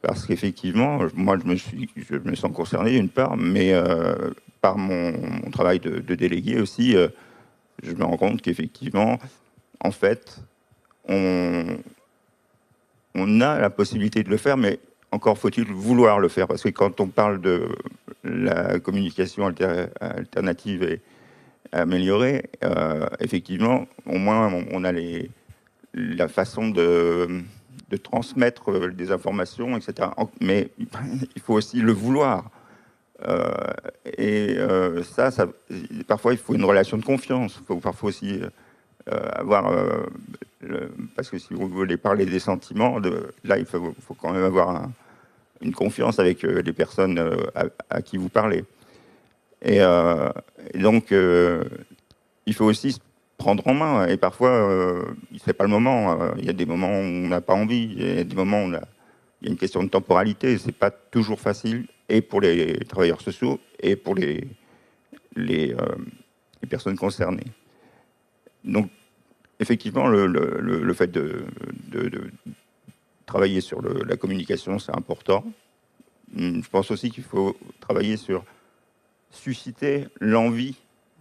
parce qu'effectivement, moi, je me sens concerné d'une part, mais par mon travail de délégué aussi, je me rends compte qu'effectivement, en fait, on a la possibilité de le faire, mais encore faut-il vouloir le faire, parce que quand on parle de la communication alternative et améliorée, effectivement, au moins on a la façon de transmettre des informations, etc. Mais il faut aussi le vouloir. Ça, parfois, il faut une relation de confiance. Il faut parfois aussi avoir... parce que si vous voulez parler des sentiments, là, il faut quand même avoir une confiance avec les personnes à qui vous parlez. Et donc, il faut aussi se prendre en main. Et parfois, c'est pas le moment. Il y a des moments où on n'a pas envie. Il y a des moments où il y a une question de temporalité. C'est pas toujours facile, et pour les travailleurs sociaux, et pour les personnes concernées. Donc, effectivement, le fait de travailler sur la communication, c'est important. Je pense aussi qu'il faut travailler sur susciter l'envie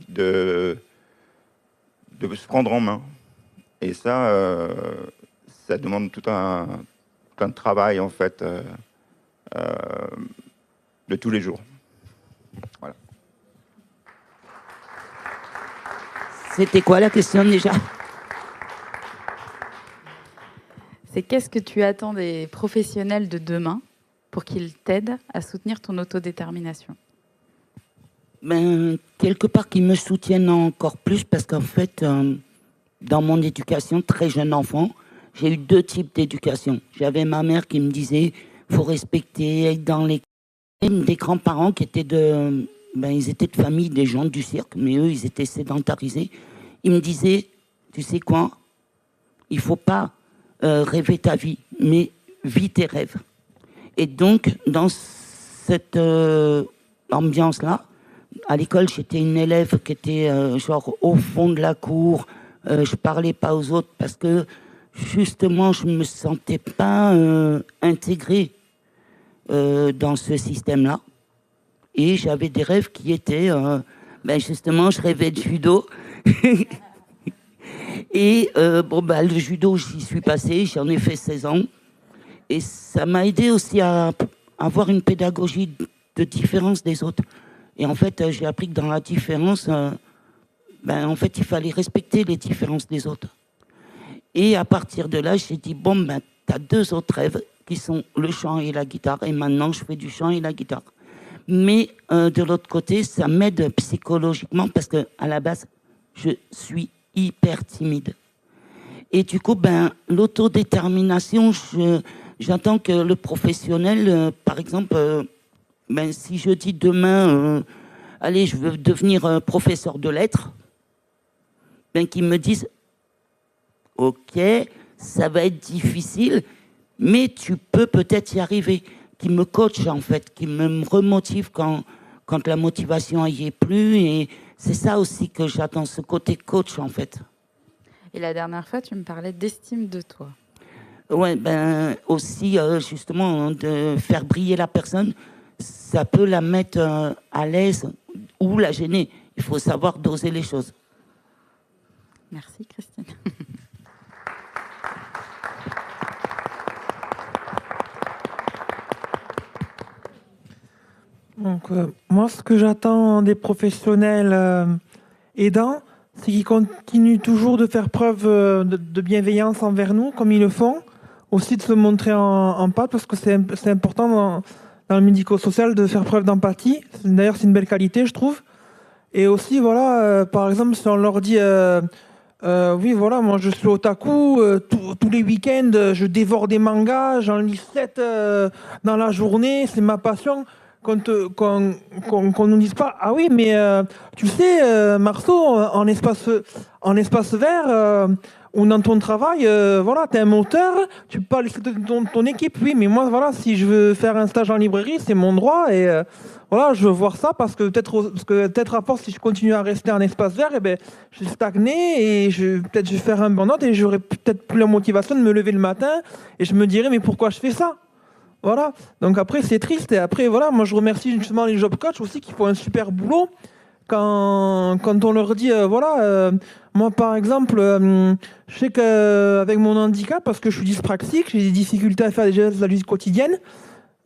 de se prendre en main. Et ça, ça demande tout un travail, en fait, de tous les jours. Voilà. C'était quoi la question déjà? C'est qu'est-ce que tu attends des professionnels de demain pour qu'ils t'aident à soutenir ton autodétermination? Quelque part qu'ils me soutiennent encore plus, parce qu'en fait, dans mon éducation, très jeune enfant, j'ai eu 2 types d'éducation. J'avais ma mère qui me disait faut respecter, être dans les... Des grands-parents qui étaient ils étaient de famille des gens du cirque, mais eux, ils étaient sédentarisés. Ils me disaient, tu sais quoi, il faut pas rêver ta vie, mais vis tes rêves. Et donc, dans cette ambiance-là, à l'école, j'étais une élève qui était genre au fond de la cour. Je parlais pas aux autres parce que justement, je me sentais pas intégrée dans ce système-là. Et j'avais des rêves qui étaient, justement, je rêvais de judo. Et le judo, j'y suis passée, j'en ai fait 16 ans. Et ça m'a aidé aussi à avoir une pédagogie de différence des autres. Et en fait, j'ai appris que dans la différence, ben, en fait, il fallait respecter les différences des autres. Et à partir de là, j'ai dit, bon, ben, tu as 2 autres rêves qui sont le chant et la guitare. Et maintenant, je fais du chant et la guitare. Mais de l'autre côté, ça m'aide psychologiquement parce qu'à la base, je suis hyper timide. Et du coup, ben, l'autodétermination, j'attends que le professionnel, par exemple, ben, si je dis demain, allez, je veux devenir professeur de lettres, ben, qu'ils me disent, ok, ça va être difficile, mais tu peux peut-être y arriver. Qui me coach, en fait, qui me remotive quand la motivation n'y est plus. Et c'est ça aussi que j'attends, ce côté coach, en fait. Et la dernière fois, tu me parlais d'estime de toi. Ouais, ben aussi, justement, de faire briller la personne, ça peut la mettre à l'aise ou la gêner. Il faut savoir doser les choses. Merci, Christine. Donc, moi, ce que j'attends des professionnels aidants, c'est qu'ils continuent toujours de faire preuve de bienveillance envers nous, comme ils le font. Aussi de se montrer en pâte, parce que c'est important dans le médico-social de faire preuve d'empathie. D'ailleurs, c'est une belle qualité, je trouve. Et aussi, voilà, par exemple, si on leur dit... oui, voilà, moi je suis otaku, tous les week-ends je dévore des mangas, j'en lis 7 dans la journée, c'est ma passion. Qu'on nous dise pas, ah oui, mais tu sais, Marceau, en espace vert ou dans ton travail, voilà, t'es un moteur, tu peux pas laisser ton équipe, oui, mais moi, voilà, si je veux faire un stage en librairie, c'est mon droit et voilà, je veux voir ça parce que peut-être à force, si je continue à rester en espace vert, eh ben, je vais stagner et peut-être je vais faire un burn-out et j'aurai peut-être plus la motivation de me lever le matin et je me dirai, mais pourquoi je fais ça? Voilà, donc après c'est triste et après voilà, moi je remercie justement les job coachs aussi qui font un super boulot quand on leur dit voilà, moi par exemple, je sais qu'avec mon handicap, parce que je suis dyspraxique, j'ai des difficultés à faire des gestes de la vie quotidienne,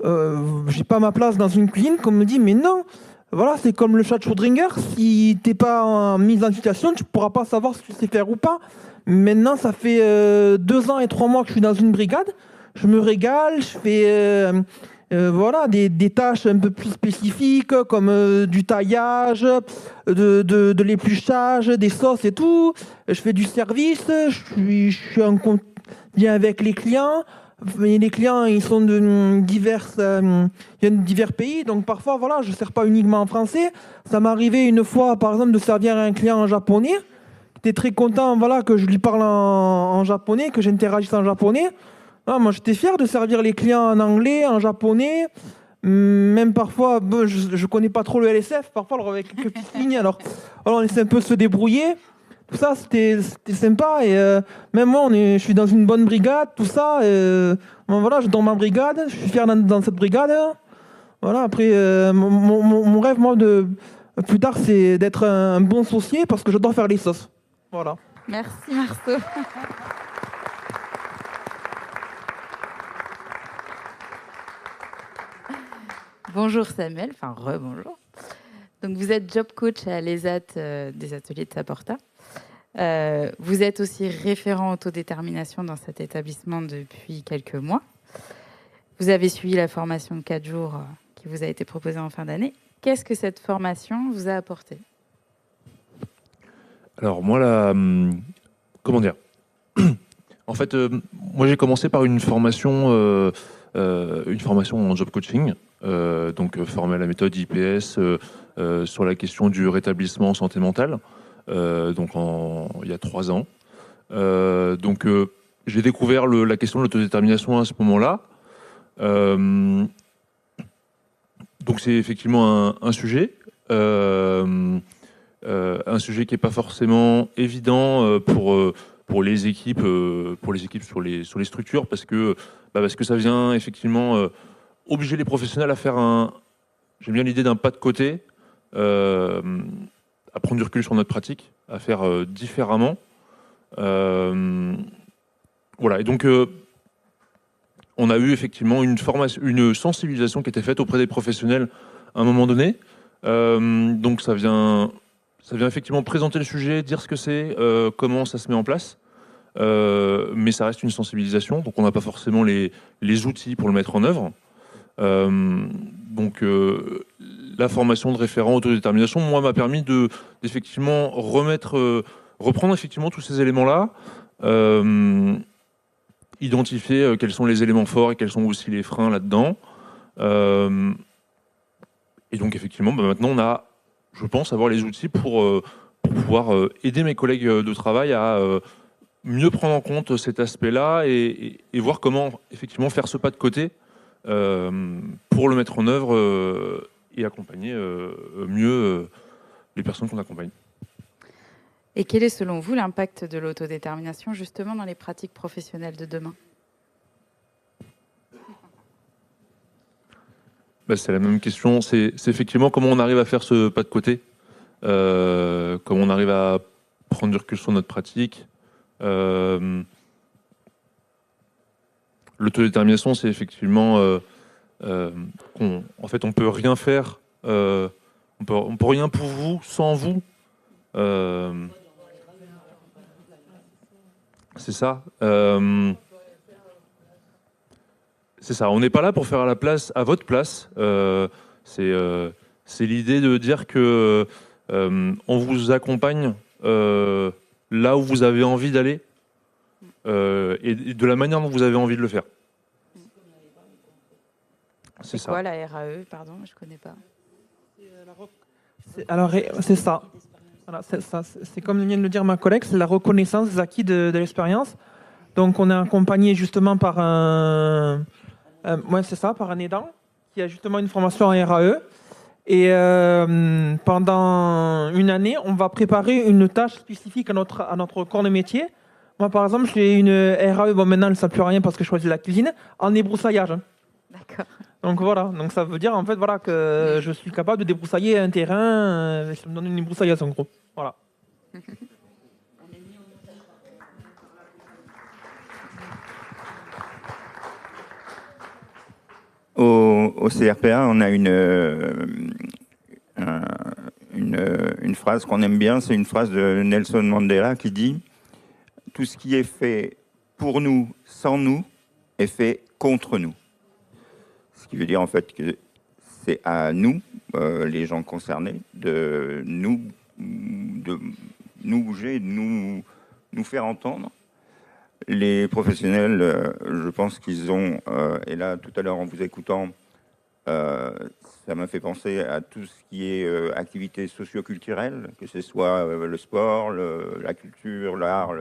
j'ai pas ma place dans une cuisine, qu'on me dit mais non, voilà, c'est comme le chat de Schrödinger, si t'es pas mis en situation, tu pourras pas savoir si tu sais faire ou pas. Maintenant ça fait 2 ans et 3 mois que je suis dans une brigade. Je me régale, je fais voilà, des tâches un peu plus spécifiques comme du taillage, de l'épluchage, des sauces et tout. Je fais du service, je suis en lien avec les clients. Et les clients, ils sont de divers pays, donc parfois, voilà, je ne sers pas uniquement en français. Ça m'est arrivé une fois, par exemple, de servir un client en japonais. J'étais très content, voilà, que je lui parle en japonais, que j'interagisse en japonais. Ah, moi, j'étais fier de servir les clients en anglais, en japonais. Même parfois, bon, je ne connais pas trop le LSF, parfois avec quelques petites lignes. Alors, on essaie un peu de se débrouiller. Tout ça, c'était sympa. Et même moi, je suis dans une bonne brigade, tout ça. Bon, voilà, je suis dans ma brigade, je suis fier dans cette brigade. Voilà, après, mon rêve, moi, plus tard, c'est d'être un bon saucier parce que j'adore faire les sauces. Voilà. Merci, Marceau. Bonjour Samuel, enfin rebonjour. Donc vous êtes job coach à l'ESAT des ateliers de Saporta. Vous êtes aussi référent autodétermination dans cet établissement depuis quelques mois. Vous avez suivi la formation de 4 jours qui vous a été proposée en fin d'année. Qu'est-ce que cette formation vous a apporté? Alors moi, comment dire? En fait, moi j'ai commencé par une formation en job coaching. Donc formé à la méthode IPS sur la question du rétablissement en santé mentale, donc il y a 3 ans. Donc j'ai découvert la question de l'autodétermination à ce moment-là. Donc c'est effectivement un sujet qui n'est pas forcément évident pour les équipes sur les structures parce que ça vient effectivement obliger les professionnels à faire j'aime bien l'idée d'un pas de côté, à prendre du recul sur notre pratique, à faire différemment. Voilà, et donc on a eu effectivement une sensibilisation qui était faite auprès des professionnels à un moment donné. Donc ça vient ça vient effectivement présenter le sujet, dire ce que c'est, comment ça se met en place. Mais ça reste une sensibilisation, donc on n'a pas forcément les outils pour le mettre en œuvre. Donc la formation de référent autodétermination, moi, m'a permis d'effectivement reprendre effectivement tous ces éléments-là, identifier quels sont les éléments forts et quels sont aussi les freins là-dedans. Et donc effectivement, maintenant on a, je pense, avoir les outils pour pouvoir aider mes collègues de travail à mieux prendre en compte cet aspect-là et voir comment effectivement faire ce pas de côté pour le mettre en œuvre et accompagner mieux les personnes qu'on accompagne. Et quel est selon vous l'impact de l'autodétermination justement dans les pratiques professionnelles de demain? C'est la même question. C'est effectivement comment on arrive à faire ce pas de côté, comment on arrive à prendre du recul sur notre pratique. L'autodétermination, c'est effectivement en fait, on peut rien faire, on peut rien pour vous sans vous. C'est ça. C'est ça. On n'est pas là pour faire à votre place. C'est l'idée de dire que on vous accompagne là où vous avez envie d'aller et de la manière dont vous avez envie de le faire. C'est ça. Quoi la RAE? Pardon, je ne connais pas. Alors, c'est ça. Voilà, c'est comme vient de le dire ma collègue, c'est la reconnaissance des acquis de l'expérience. Donc, on est accompagné justement par par un aidant qui a justement une formation en RAE. Et pendant une année, on va préparer une tâche spécifique à notre corps de métier. Moi, par exemple, j'ai une RAE, maintenant, elle ne sert plus à rien parce que je choisis la cuisine, en débroussaillage. D'accord. Donc voilà, donc ça veut dire en fait voilà que je suis capable de débroussailler un terrain, je me donne une débroussailleuse en gros. Voilà. Au CRPA, on a une phrase qu'on aime bien, c'est une phrase de Nelson Mandela qui dit « Tout ce qui est fait pour nous, sans nous, est fait contre nous ». Ce qui veut dire en fait que c'est à nous, les gens concernés, de nous bouger, de nous faire entendre. Les professionnels, je pense qu'ils ont, et là tout à l'heure en vous écoutant, ça m'a fait penser à tout ce qui est activité socio-culturelle, que ce soit le sport, la culture, l'art,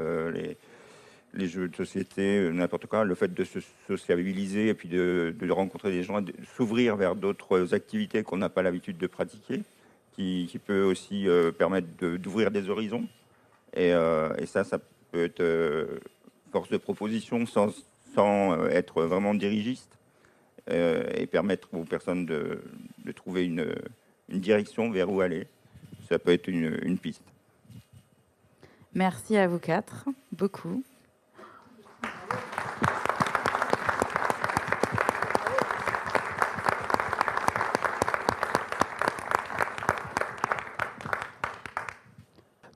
les jeux de société, n'importe quoi, le fait de se sociabiliser et puis de rencontrer des gens, de s'ouvrir vers d'autres activités qu'on n'a pas l'habitude de pratiquer, qui peut aussi permettre d'ouvrir des horizons. Et ça peut être force de proposition sans être vraiment dirigiste et permettre aux personnes de trouver une direction vers où aller. Ça peut être une piste. Merci à vous quatre, beaucoup.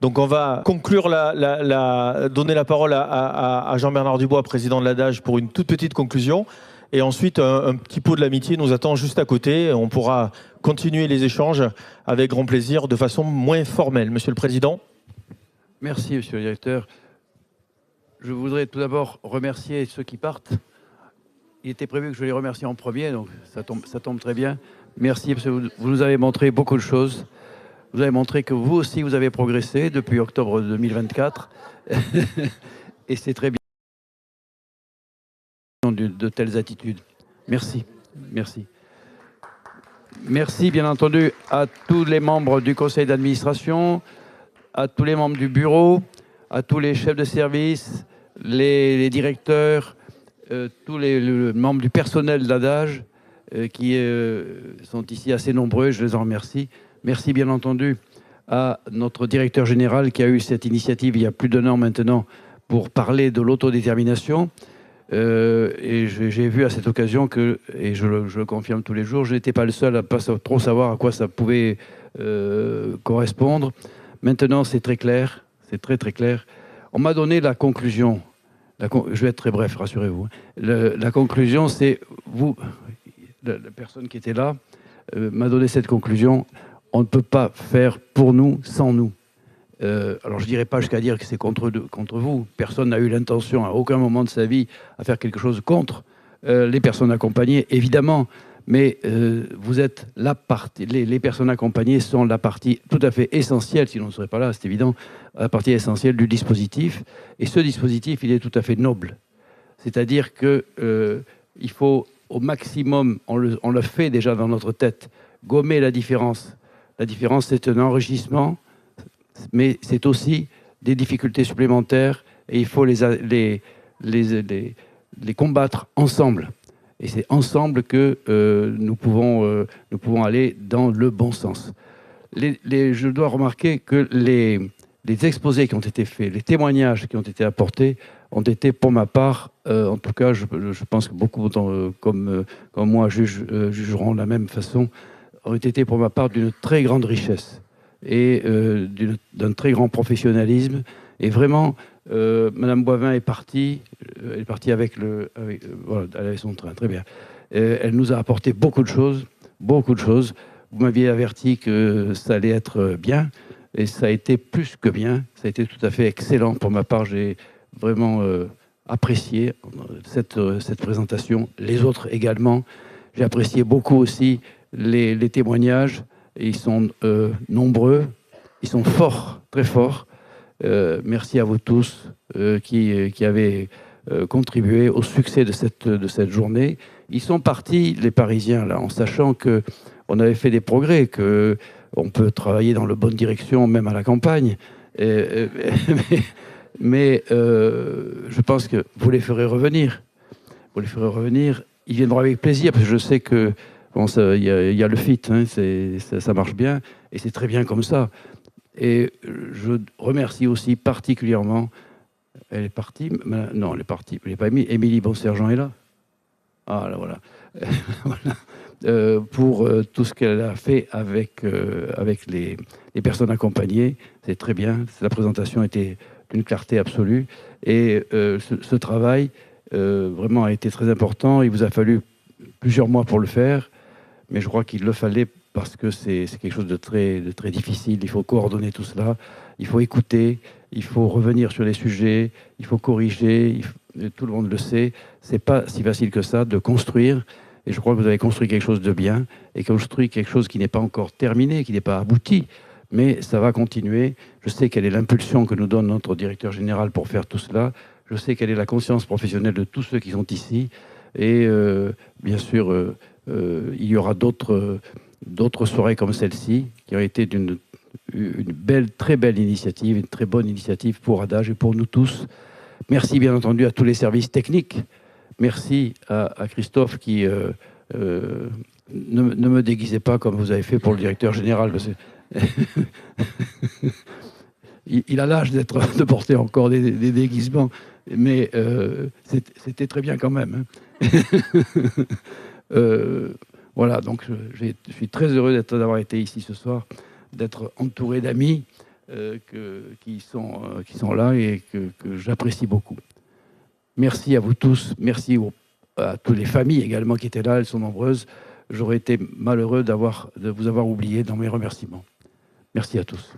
Donc on va conclure, donner la parole à Jean-Bernard Dubois, président de l'ADAGE, pour une toute petite conclusion. Et ensuite, un petit pot de l'amitié nous attend juste à côté. On pourra continuer les échanges avec grand plaisir, de façon moins formelle. Monsieur le Président. Merci, Monsieur le Directeur. Je voudrais tout d'abord remercier ceux qui partent. Il était prévu que je les remercie en premier, donc ça tombe très bien. Merci, parce que vous nous avez montré beaucoup de choses. Vous avez montré que vous aussi, vous avez progressé depuis octobre 2024. Et c'est très bien de telles attitudes. Merci. Merci. Merci, bien entendu, à tous les membres du conseil d'administration, à tous les membres du bureau, à tous les chefs de service, les directeurs, tous les membres du personnel d'ADAGE qui sont ici assez nombreux, je les en remercie. Merci bien entendu à notre directeur général qui a eu cette initiative il y a plus d'1 an maintenant pour parler de l'autodétermination. Et j'ai vu à cette occasion que, et je le confirme tous les jours, je n'étais pas le seul à ne pas trop savoir à quoi ça pouvait correspondre. Maintenant, c'est très clair, c'est très très clair. On m'a donné la conclusion. Je vais être très bref, rassurez-vous. La conclusion, c'est vous, la personne qui était là, m'a donné cette conclusion. On ne peut pas faire pour nous sans nous. Alors je ne dirais pas jusqu'à dire que c'est contre vous. Personne n'a eu l'intention à aucun moment de sa vie à faire quelque chose contre les personnes accompagnées, évidemment. Mais vous êtes la partie, les personnes accompagnées sont la partie tout à fait essentielle, sinon on ne serait pas là, c'est évident, la partie essentielle du dispositif. Et ce dispositif, il est tout à fait noble. C'est-à-dire qu'il faut au maximum, on le fait déjà dans notre tête, gommer la différence. La différence, c'est un enrichissement, mais c'est aussi des difficultés supplémentaires et il faut les combattre ensemble. Et c'est ensemble que nous pouvons aller dans le bon sens. Je dois remarquer que les exposés qui ont été faits, les témoignages qui ont été apportés, ont été pour ma part, en tout cas, je pense que beaucoup comme moi jugeront de la même façon, ont été pour ma part d'une très grande richesse et d'un très grand professionnalisme. Et vraiment, Madame Boivin est partie, elle est partie avec voilà, elle avait son train, très bien. Elle nous a apporté beaucoup de choses, beaucoup de choses. Vous m'aviez averti que ça allait être bien, et ça a été plus que bien. Ça a été tout à fait excellent. Pour ma part, j'ai vraiment apprécié cette présentation. Les autres également. J'ai apprécié beaucoup aussi les témoignages. Et ils sont nombreux, ils sont forts, très forts. Merci à vous tous qui avez contribué au succès de cette journée. Ils sont partis, les Parisiens, là, en sachant qu'on avait fait des progrès, qu'on peut travailler dans la bonne direction, même à la campagne. Mais je pense que vous les ferez revenir. Vous les ferez revenir. Ils viendront avec plaisir, parce que je sais que bon, il y a le fit, hein, ça marche bien, et c'est très bien comme ça. Et je remercie aussi particulièrement, elle est partie, non, elle est partie, elle n'est pas Émilie Bonsergent est là. Ah, là, voilà. Voilà. Pour tout ce qu'elle a fait avec les personnes accompagnées, c'est très bien. La présentation était d'une clarté absolue. Et ce travail, vraiment, a été très important. Il vous a fallu plusieurs mois pour le faire. Mais je crois qu'il le fallait parce que c'est quelque chose de très difficile. Il faut coordonner tout cela, il faut écouter, il faut revenir sur les sujets, il faut corriger, tout le monde le sait. C'est pas si facile que ça de construire. Et je crois que vous avez construit quelque chose de bien et construit quelque chose qui n'est pas encore terminé, qui n'est pas abouti, mais ça va continuer. Je sais quelle est l'impulsion que nous donne notre directeur général pour faire tout cela. Je sais quelle est la conscience professionnelle de tous ceux qui sont ici. Et bien sûr, il y aura d'autres soirées comme celle-ci, qui ont été une très belle initiative, une très bonne initiative pour Adage et pour nous tous. Merci bien entendu à tous les services techniques. Merci à Christophe qui ne me déguisez pas comme vous avez fait pour le directeur général. Parce que il a l'âge de porter encore des déguisements, mais c'était très bien quand même. Voilà, donc je suis très heureux d'avoir été ici ce soir, d'être entouré d'amis qui sont là et que j'apprécie beaucoup. Merci à vous tous, merci à toutes les familles également qui étaient là, elles sont nombreuses. J'aurais été malheureux de vous avoir oublié dans mes remerciements. Merci à tous.